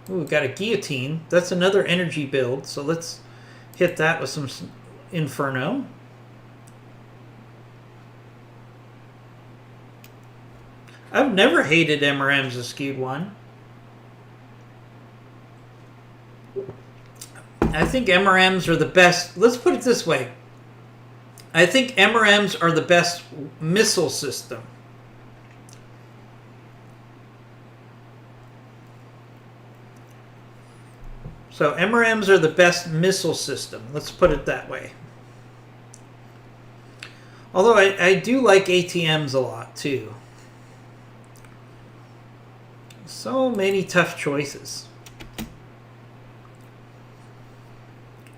Ooh, got a guillotine. That's another energy build, so let's hit that with some Inferno. I've never hated MRMs as skewed one. I think MRMs are the best. Let's put it this way. I think MRMs are the best missile system. So MRMs are the best missile system. Let's put it that way. Although I do like ATMs a lot too. So many tough choices.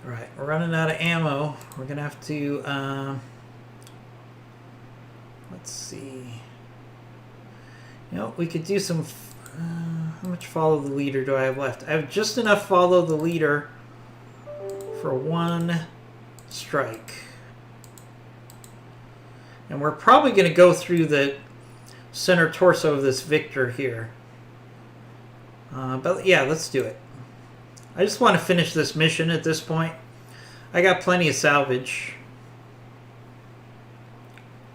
Alright, we're running out of ammo. We're going to have to, let's see. You know, we could do some, how much follow the leader do I have left? I have just enough follow the leader for one strike. And we're probably going to go through the center torso of this Victor here. But yeah, let's do it. I just want to finish this mission at this point. I got plenty of salvage.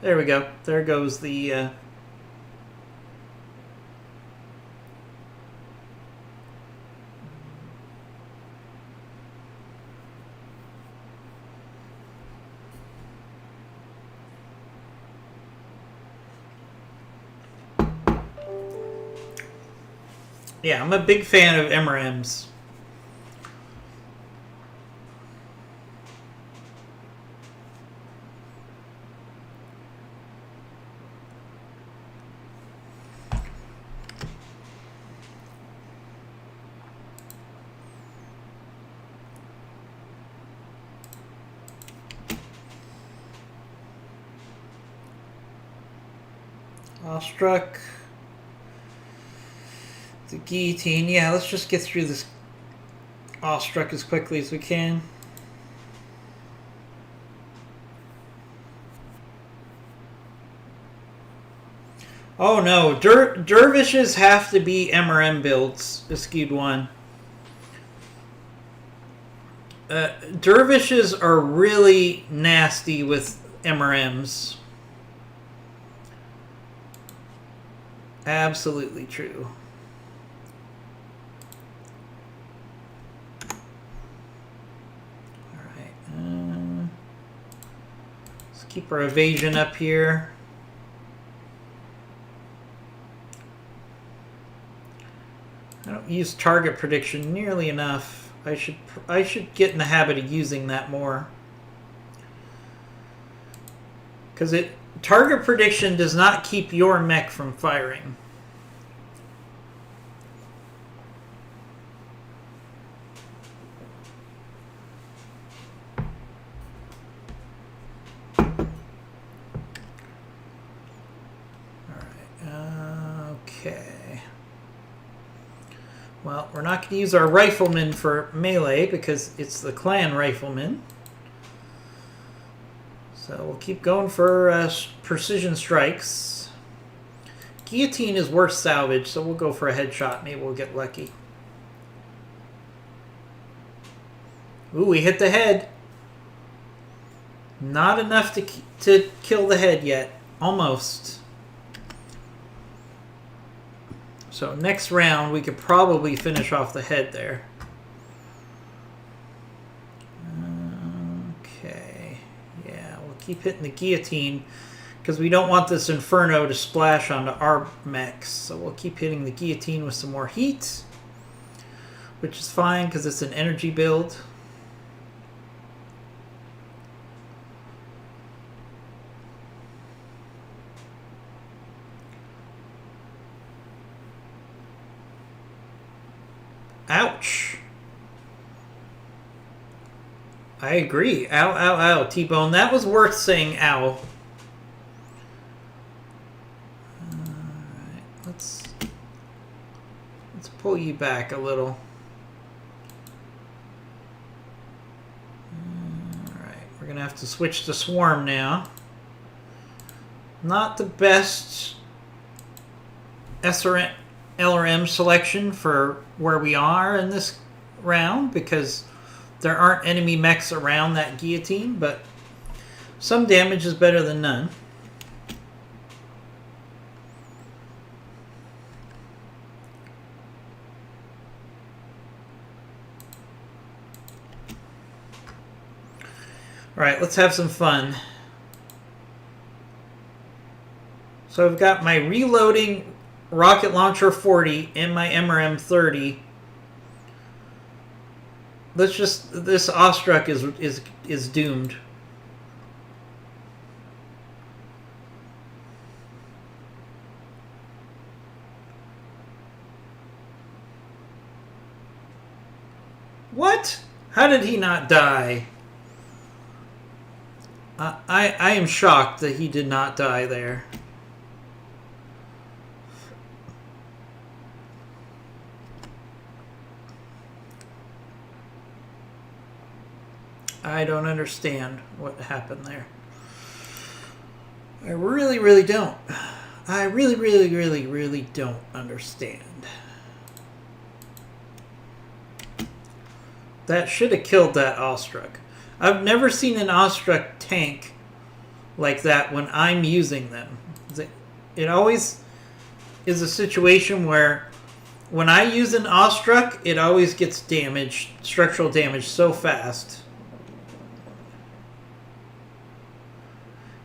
There we go. There goes the... Yeah, I'm a big fan of MRMs. Awestruck. The guillotine. Yeah, let's just get through this Awestruck as quickly as we can. Oh no, dervishes have to be MRM builds, Skewed One. Dervishes are really nasty with MRMs. Absolutely true. Alright. Let's keep our evasion up here. I don't use target prediction nearly enough. I should get in the habit of using that more. Because target prediction does not keep your mech from firing. Alright, okay. Well, we're not going to use our rifleman for melee because it's the clan rifleman. So we'll keep going for precision strikes. Guillotine is worth salvage, so we'll go for a headshot. Maybe we'll get lucky. Ooh, we hit the head. Not enough to kill the head yet. Almost. So next round, we could probably finish off the head there. Okay. Yeah, we'll keep hitting the guillotine because we don't want this inferno to splash onto our mechs. So we'll keep hitting the guillotine with some more heat, which is fine because it's an energy build. Ouch. I agree. Ow, ow, ow. T-Bone. That was worth saying ow. Alright, let's pull you back a little. Alright, we're going to have to switch to Swarm now. Not the best SRM LRM selection for where we are in this round because there aren't enemy mechs around that guillotine, but some damage is better than none. Alright, let's have some fun. So I've got my reloading rocket launcher 40 and my MRM 30. This Awestruck is doomed. What? How did he not die? I am shocked that he did not die there. I don't understand what happened there. I really, really don't. I really, really, really, really don't understand. That should have killed that Awestruck. I've never seen an Awestruck tank like that when I'm using them. It always is a situation where when I use an Awestruck, it always gets damaged, structural damage so fast.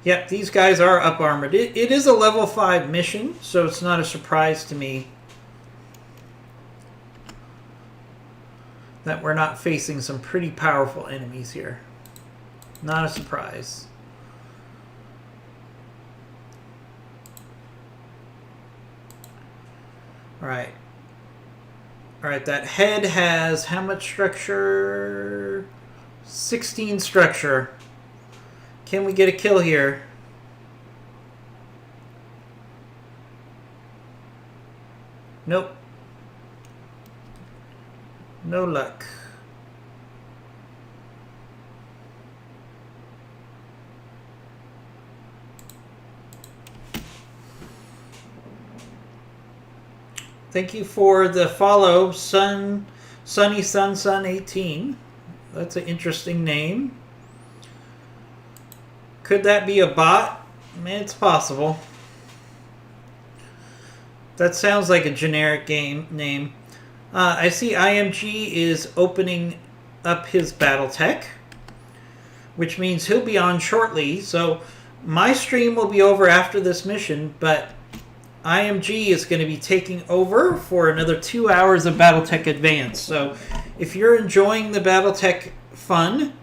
Yep, these guys are up armored. It is a level 5 mission, so it's not a surprise to me that we're not facing some pretty powerful enemies here. Not a surprise. Alright. Alright, that head has how much structure? 16 structure. Can we get a kill here? Nope. No luck. Thank you for the follow, Sunny Sun 18. That's an interesting name. Could that be a bot? It's possible. That sounds like a generic game name. I see IMG is opening up his Battletech, which means he'll be on shortly. So my stream will be over after this mission, but IMG is going to be taking over for another 2 hours of Battletech Advanced. So if you're enjoying the Battletech fun,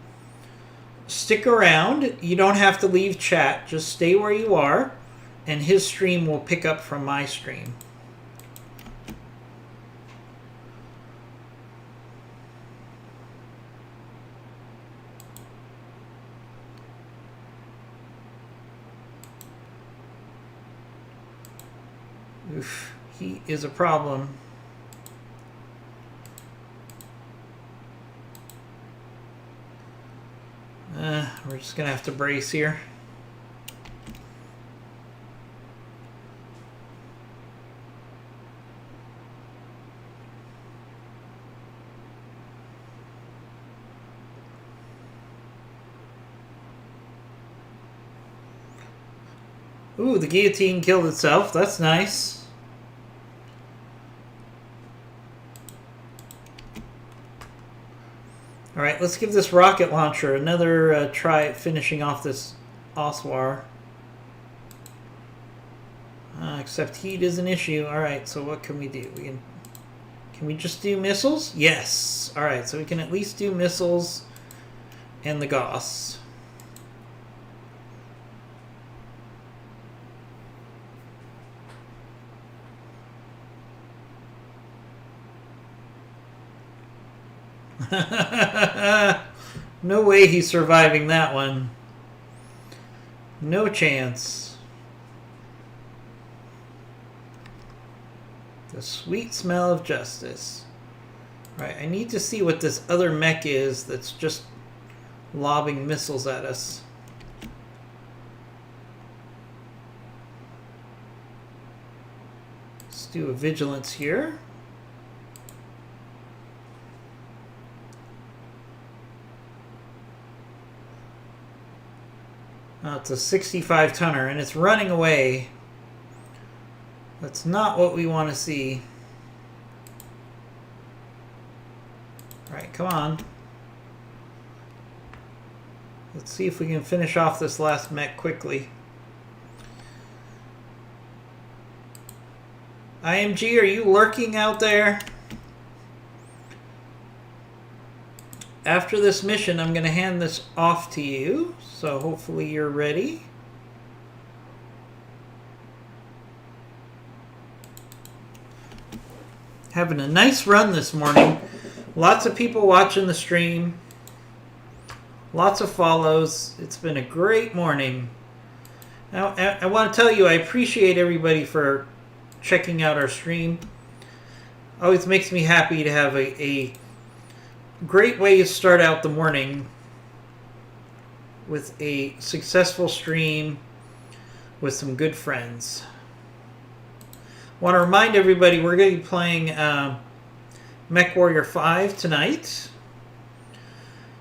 stick around. You don't have to leave chat. Just stay where you are, and his stream will pick up from my stream. Oof, he is a problem. We're just going to have to brace here. Ooh, the guillotine killed itself. That's nice. Alright, let's give this rocket launcher another try at finishing off this Oswar. Except heat is an issue. Alright, so what can we do? Can we just do missiles? Yes! Alright, so we can at least do missiles and the Gauss. No way he's surviving that one. No chance. The sweet smell of justice. Right, I need to see what this other mech is that's just lobbing missiles at us. Let's do a vigilance here. It's a 65 tonner and it's running away. That's not what we want to see. Alright, come on. Let's see if we can finish off this last mech quickly. IMG, are you lurking out there? After this mission, I'm going to hand this off to you, so hopefully you're ready. Having a nice run this morning. Lots of people watching the stream. Lots of follows. It's been a great morning. Now, I want to tell you, I appreciate everybody for checking out our stream. Always makes me happy to have a great way to start out the morning with a successful stream with some good friends. Want to remind everybody we're going to be playing Mech Warrior 5 tonight.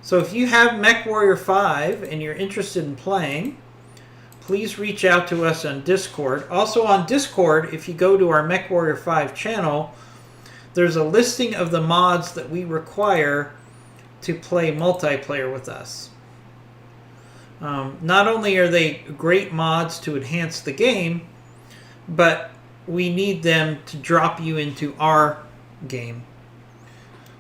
So if you have Mech Warrior 5 and you're interested in playing, please reach out to us on Discord. Also on Discord, if you go to our Mech Warrior 5 channel, there's a listing of the mods that we require to play multiplayer with us. Not only are they great mods to enhance the game, but we need them to drop you into our game.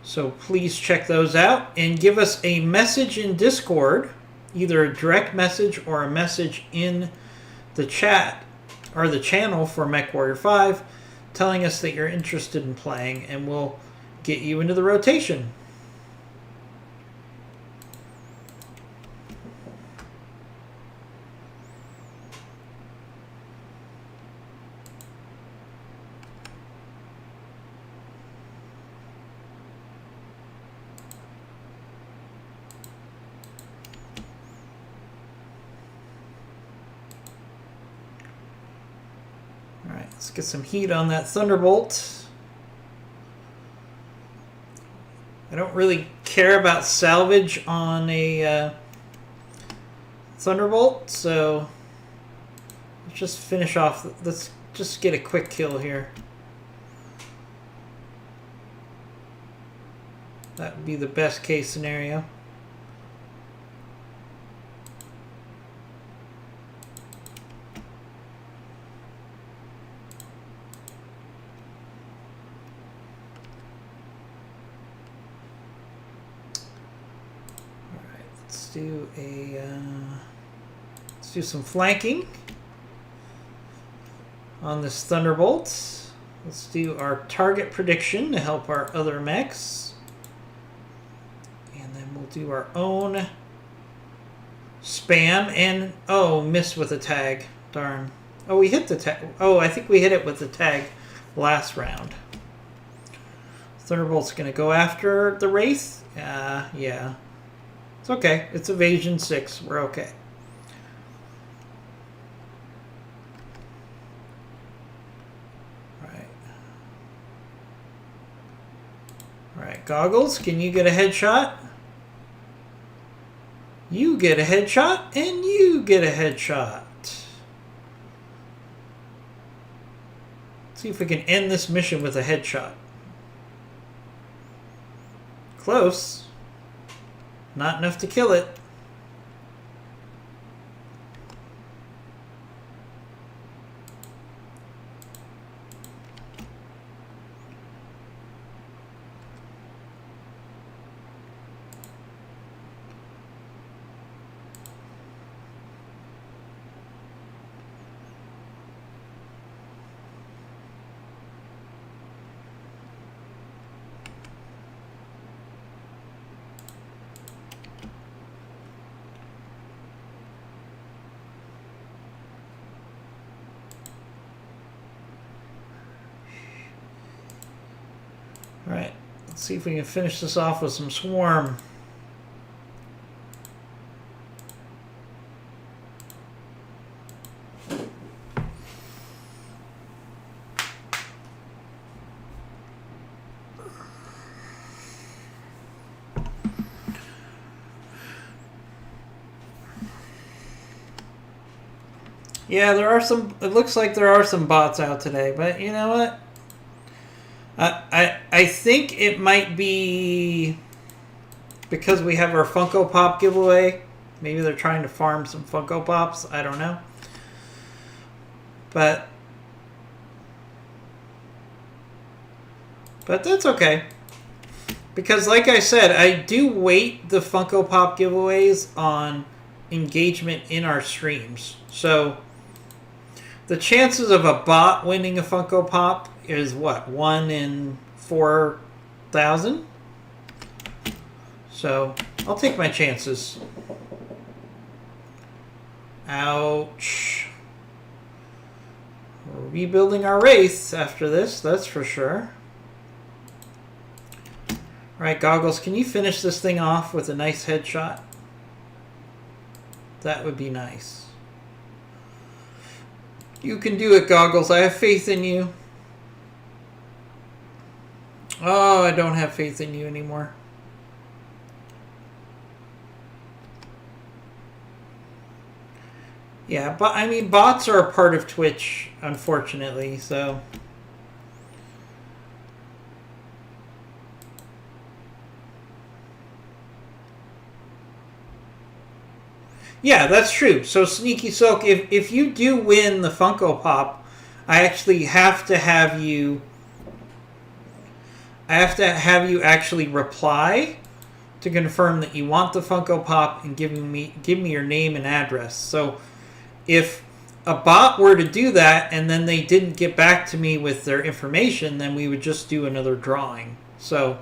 So please check those out and give us a message in Discord, either a direct message or a message in the chat or the channel for Mech Warrior 5, telling us that you're interested in playing, and we'll get you into the rotation. Let's get some heat on that Thunderbolt. I don't really care about salvage on a Thunderbolt, so let's just finish off. Let's just get a quick kill here. That would be the best case scenario. Let's do some flanking on this Thunderbolt. Let's do our target prediction to help our other mechs. And then we'll do our own spam and, oh, missed with a tag. Darn. Oh, we hit the tag. Oh, I think we hit it with the tag last round. Thunderbolt's going to go after the Wraith. Yeah. It's okay. It's evasion 6. We're okay. Alright, Goggles, can you get a headshot? You get a headshot, and you get a headshot. Let's see if we can end this mission with a headshot. Close. Not enough to kill it. Alright, let's see if we can finish this off with some swarm. Yeah, there are some, it looks like there are some bots out today, but you know what? I think it might be because we have our Funko Pop giveaway. Maybe they're trying to farm some Funko Pops. I don't know. But that's okay. Because like I said, I do weight the Funko Pop giveaways on engagement in our streams. So the chances of a bot winning a Funko Pop is what? 1 in 4,000? So I'll take my chances. Ouch. We're rebuilding our Wraith after this, that's for sure. Alright, Goggles, can you finish this thing off with a nice headshot? That would be nice. You can do it, Goggles. I have faith in you. Oh, I don't have faith in you anymore. Yeah, but I mean, bots are a part of Twitch, unfortunately, so. Yeah, that's true. So, Sneaky Soak, if you do win the Funko Pop, I actually have to have you... I have to have you actually reply to confirm that you want the Funko Pop and give me your name and address. So if a bot were to do that and then they didn't get back to me with their information, then we would just do another drawing. So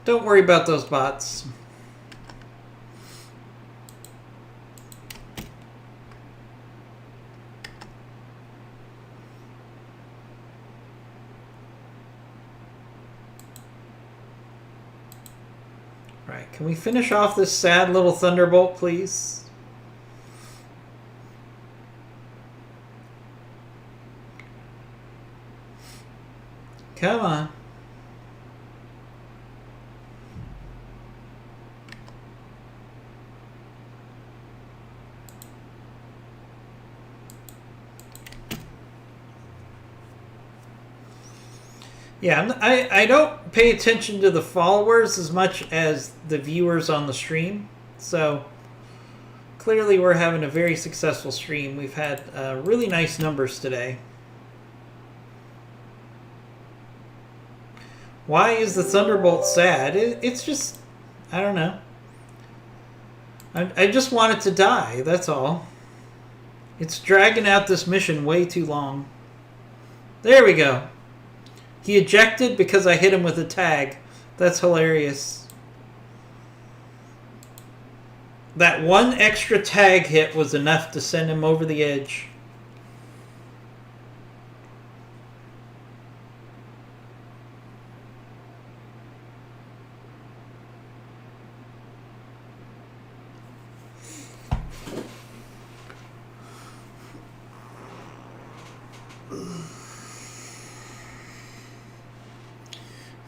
don't worry about those bots. Right, can we finish off this sad little Thunderbolt, please? Come on. Yeah, I don't pay attention to the followers as much as the viewers on the stream. So clearly we're having a very successful stream. We've had really nice numbers today. Why is the Thunderbolt sad? It's just, I don't know. I just want it to die, that's all. It's dragging out this mission way too long. There we go. He ejected because I hit him with a tag. That's hilarious. That one extra tag hit was enough to send him over the edge.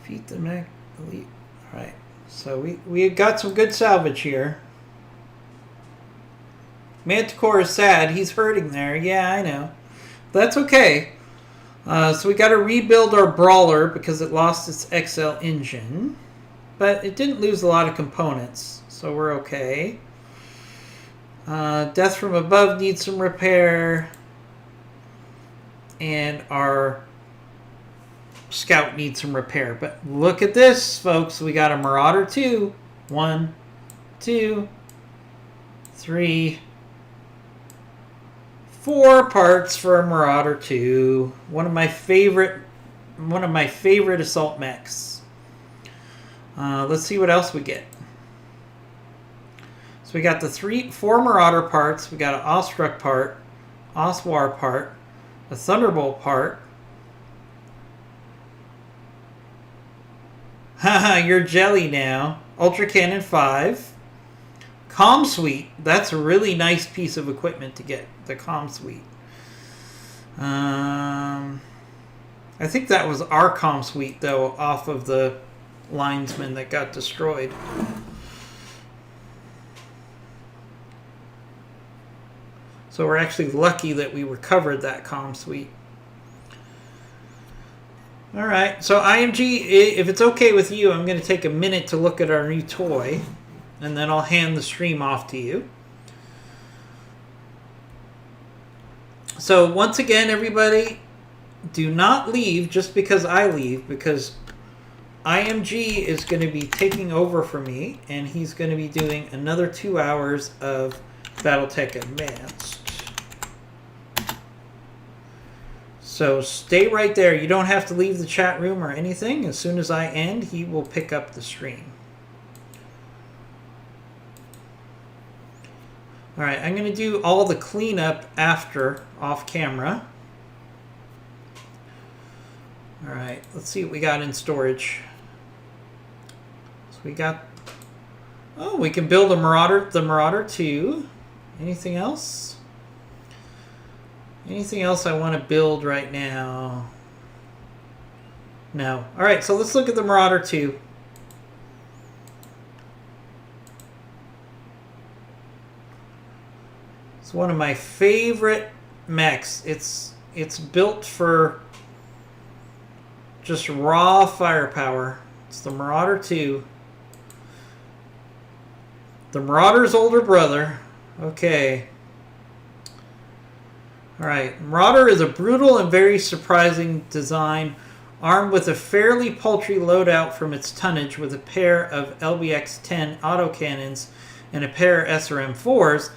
Feed the Mech elite. Alright. So we got some good salvage here. Manticore is sad. He's hurting there. Yeah, I know. That's okay. So we got to rebuild our Brawler because it lost its XL engine. But it didn't lose a lot of components. So we're okay. Death from Above needs some repair. And our Scout needs some repair. But look at this, folks. We got a Marauder 2. 1, 2, 3, 4 parts for a Marauder 2. One of my favorite assault mechs. Let's see what else we get. So we got the 4 Marauder parts. We got an Awestruck part, Oswar part, a Thunderbolt part. Haha, you're jelly now. Ultra Cannon 5. Comm Suite. That's a really nice piece of equipment to get, the Comm Suite. I think that was our Comm Suite, though, off of the linesman that got destroyed. So we're actually lucky that we recovered that Comm Suite. All right, so IMG, if it's okay with you, I'm going to take a minute to look at our new toy, and then I'll hand the stream off to you. So once again, everybody, do not leave just because I leave, because IMG is going to be taking over for me, and he's going to be doing another 2 hours of BattleTech Advanced. So stay right there. You don't have to leave the chat room or anything. As soon as I end, he will pick up the stream. All right, I'm going to do all the cleanup after, off camera. All right, let's see what we got in storage. So we got, oh, we can build a Marauder, the Marauder 2. Anything else? Anything else I want to build right now? No. All right, so let's look at the Marauder 2. It's one of my favorite mechs. It's built for just raw firepower. It's the Marauder 2. The Marauder's older brother. Okay. Alright, Marauder is a brutal and very surprising design, armed with a fairly paltry loadout from its tonnage with a pair of LBX-10 autocannons and a pair of SRM-4s.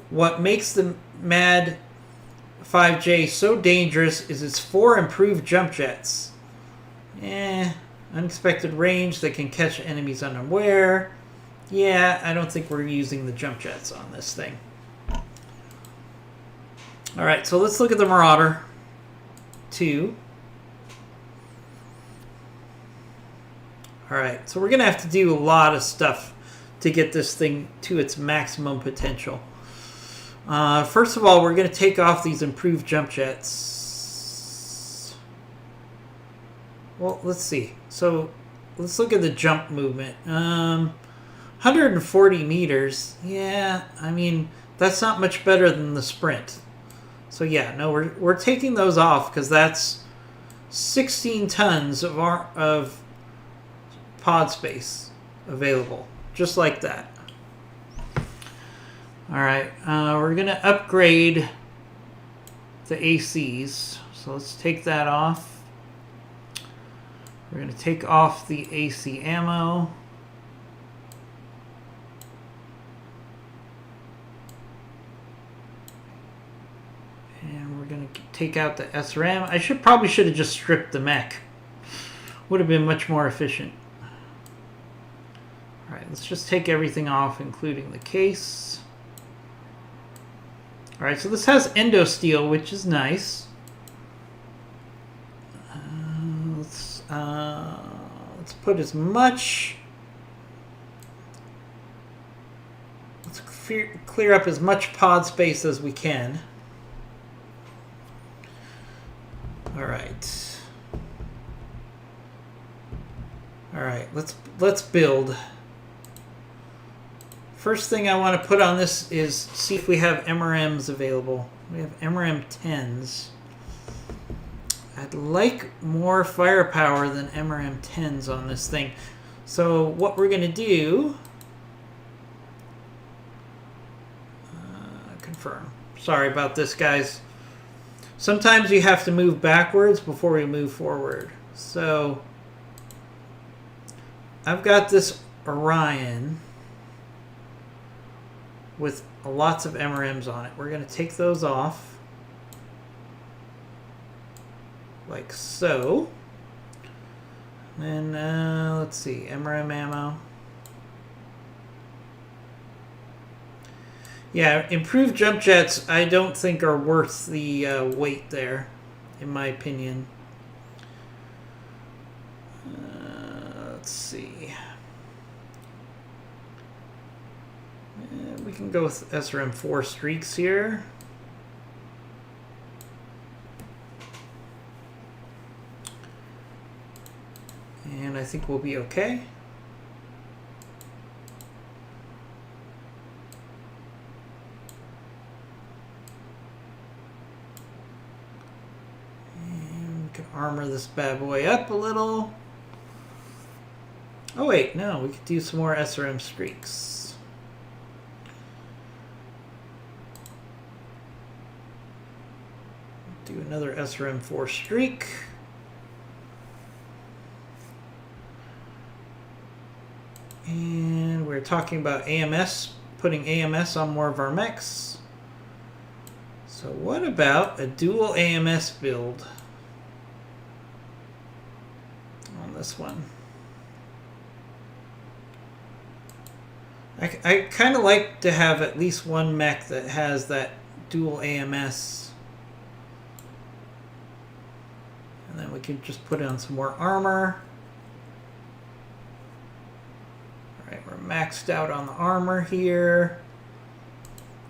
What makes the MAD 5J so dangerous is its 4 improved jump jets. Unexpected range that can catch enemies unaware. Yeah, I don't think we're using the jump jets on this thing. Alright, so let's look at the Marauder 2. Alright, so we're going to have to do a lot of stuff to get this thing to its maximum potential. First of all, we're going to take off these improved jump jets. Well, let's see. So let's look at the jump movement. 140 meters. Yeah, I mean, that's not much better than the sprint. So yeah, no, we're taking those off because that's 16 tons of pod space available, just like that. All right, we're gonna upgrade the ACs. So let's take that off. We're gonna take off the AC ammo. And we're gonna take out the SRAM. I probably should have just stripped the mech. Would have been much more efficient. All right, let's just take everything off, including the case. All right, so this has endo steel, which is nice. Let's put as much. Let's clear up as much pod space as we can. All right. All right. Let's build. First thing I want to put on this is see if we have MRMs available. We have MRM 10s. I'd like more firepower than MRM 10s on this thing. So what we're going to do... confirm. Sorry about this, guys. Sometimes you have to move backwards before we move forward. So I've got this Orion with lots of MRMs on it. We're going to take those off. Like so. And let's see, MRM ammo. Yeah, improved jump jets I don't think are worth the weight there, in my opinion. Let's see. We can go with SRM4 streaks here. And I think we'll be okay. And we can armor this bad boy up a little. Oh wait, no, we could do some more SRM streaks. Do another SRM4 streak. And we're talking about AMS, putting AMS on more of our mechs. So what about a dual AMS build on this one? I kind of like to have at least one mech that has that dual AMS. And then we could just put on some more armor. Alright, we're maxed out on the armor here.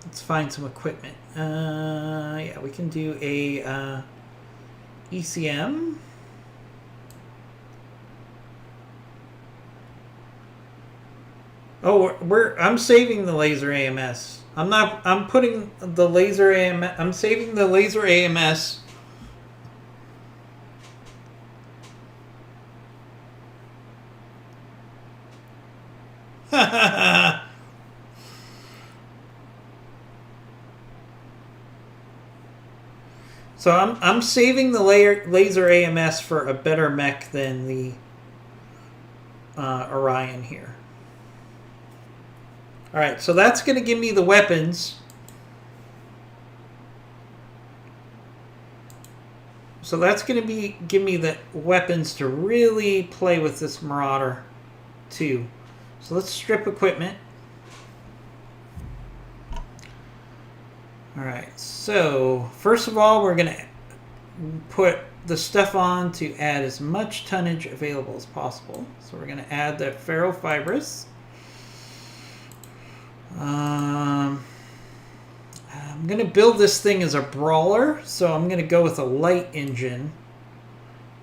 Let's find some equipment. Yeah, we can do a ECM. Oh, I'm saving the laser AMS. I'm putting the laser AMS. I'm saving the laser AMS. So I'm saving the laser AMS for a better mech than the Orion here. All right, so that's going to give me the weapons. So that's going to give me the weapons to really play with this Marauder too. So let's strip equipment. All right, so first of all, we're going to put the stuff on to add as much tonnage available as possible. So we're going to add the ferrofibrous. I'm going to build this thing as a brawler, so I'm going to go with a light engine,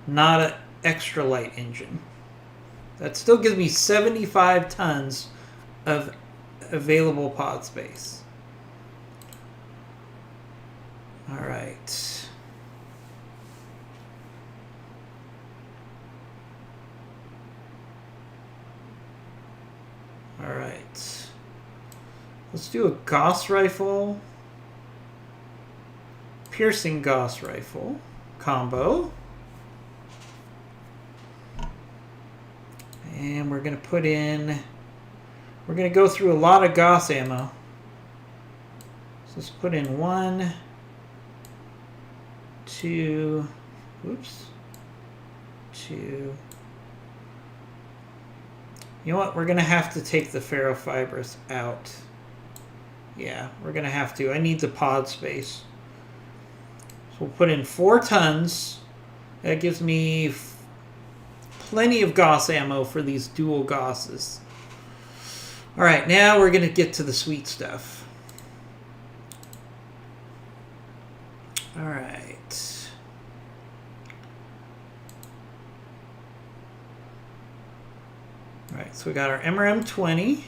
not a extra light engine. That still gives me 75 tons of available pod space. All right. All right. Let's do a Gauss rifle. Piercing Gauss rifle combo. And we're going to put in, we're going to go through a lot of Gauss ammo. So let's put in 1, 2, oops, 2. You know what? We're going to have to take the ferrofibrous out. Yeah, we're going to have to. I need the pod space. So we'll put in 4 tons. That gives me plenty of Gauss ammo for these dual Gausses. All right, now we're going to get to the sweet stuff. All right. All right, so we got our MRM-20,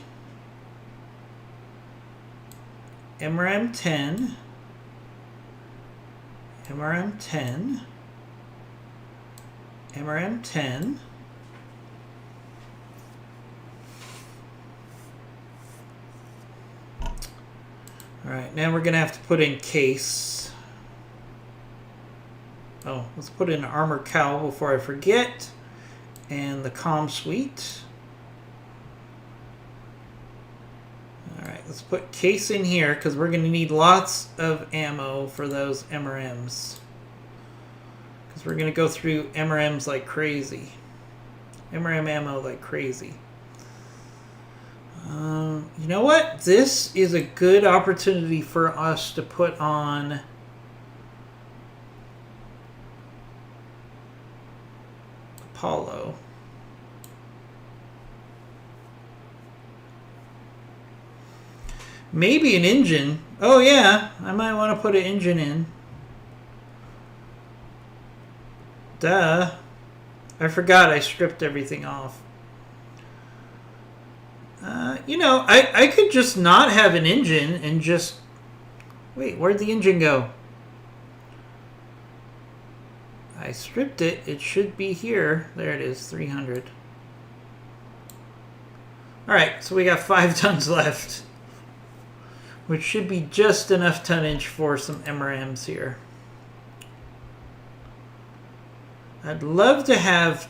MRM-10, MRM-10, MRM-10, all right, now we're going to have to put in case. Oh, let's put in armor cowl before I forget. And the comm suite. All right, let's put case in here because we're going to need lots of ammo for those MRMs. Because we're going to go through MRMs like crazy. MRM ammo like crazy. You know what? This is a good opportunity for us to put on Apollo. Maybe an engine. Oh yeah, I might want to put an engine in. Duh. I forgot I stripped everything off. You know, I could just not have an engine and just... Wait, where'd the engine go? I stripped it. It should be here. There it is, 300. Alright, so we got 5 tons left. Which should be just enough tonnage for some MRMs here. I'd love to have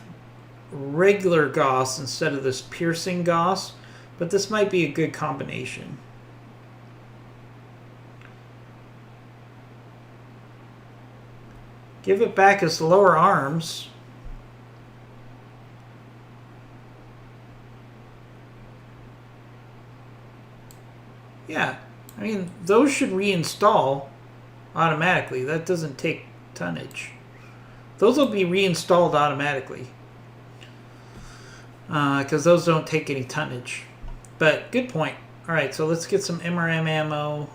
regular Gauss instead of this piercing Gauss, but this might be a good combination. Give it back its lower arms. Yeah, I mean, those should reinstall automatically. That doesn't take tonnage. Those will be reinstalled automatically. Because those don't take any tonnage. But good point. Alright, so let's get some MRM ammo.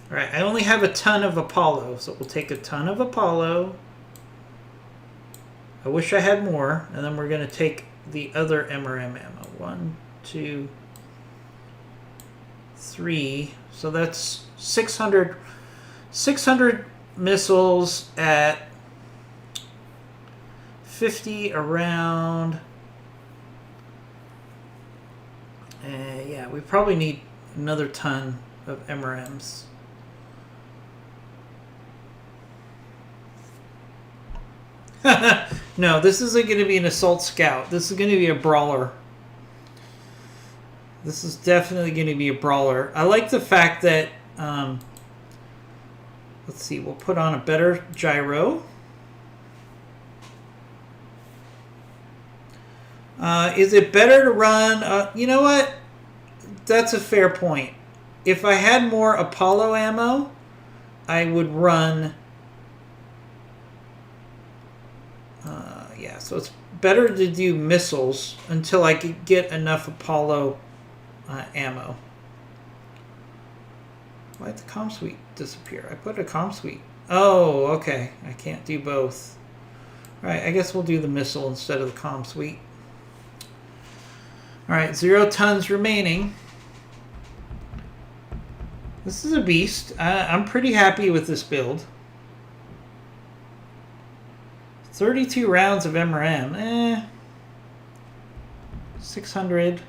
Alright, I only have a ton of Apollo, so we'll take a ton of Apollo. I wish I had more, and then we're going to take the other MRM ammo. 1, 2, 3. So that's 600 missiles at 50 around. Yeah, we probably need another ton of MRMs. No, this isn't going to be an assault scout. This is going to be a brawler. This is definitely going to be a brawler. I like the fact that, let's see, we'll put on a better gyro. Is it better to run? You know what? That's a fair point. If I had more Apollo ammo, I would run... yeah, so it's better to do missiles until I could get enough Apollo ammo. Why'd the comm suite disappear? I put a comm suite. Oh, okay. I can't do both. Alright, I guess we'll do the missile instead of the comm suite. Alright, 0 tons remaining. This is a beast. I'm pretty happy with this build. 32 rounds of MRM. 600.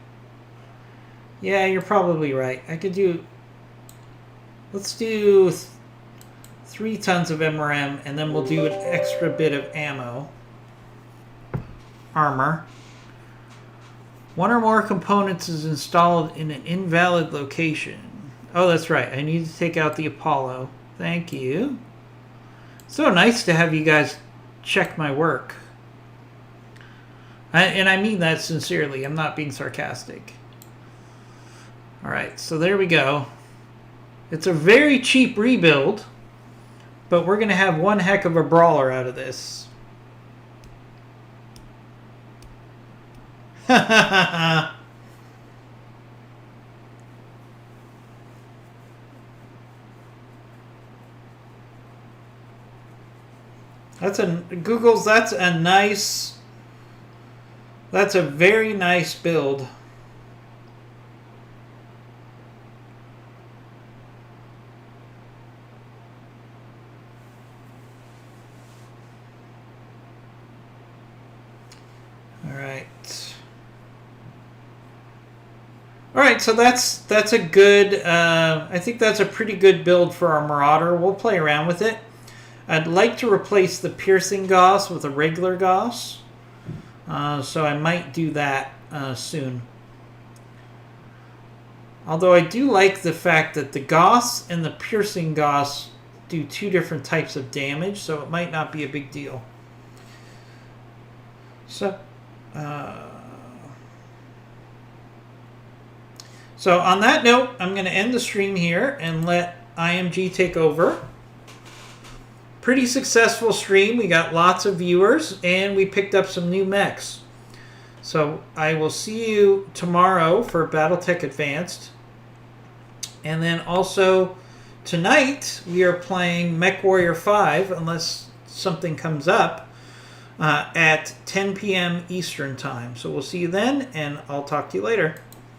Yeah, you're probably right. I could do... Let's do 3 tons of MRM, and then we'll do an extra bit of ammo. Armor. 1 or more components is installed in an invalid location. Oh, that's right. I need to take out the Apollo. Thank you. So nice to have you guys check my work. And I mean that sincerely. I'm not being sarcastic. Alright, so there we go. It's a very cheap rebuild, but we're going to have one heck of a brawler out of this. That's a very nice build. All right, so that's a good. I think that's a pretty good build for our Marauder. We'll play around with it. I'd like to replace the piercing Gauss with a regular Gauss, so I might do that soon. Although I do like the fact that the Gauss and the piercing Gauss do 2 different types of damage, so it might not be a big deal. So. So on that note, I'm going to end the stream here and let IMG take over. Pretty successful stream. We got lots of viewers and we picked up some new mechs. So I will see you tomorrow for Battletech Advanced. And then also tonight we are playing Mech Warrior 5 unless something comes up at 10 p.m. Eastern Time. So we'll see you then and I'll talk to you later.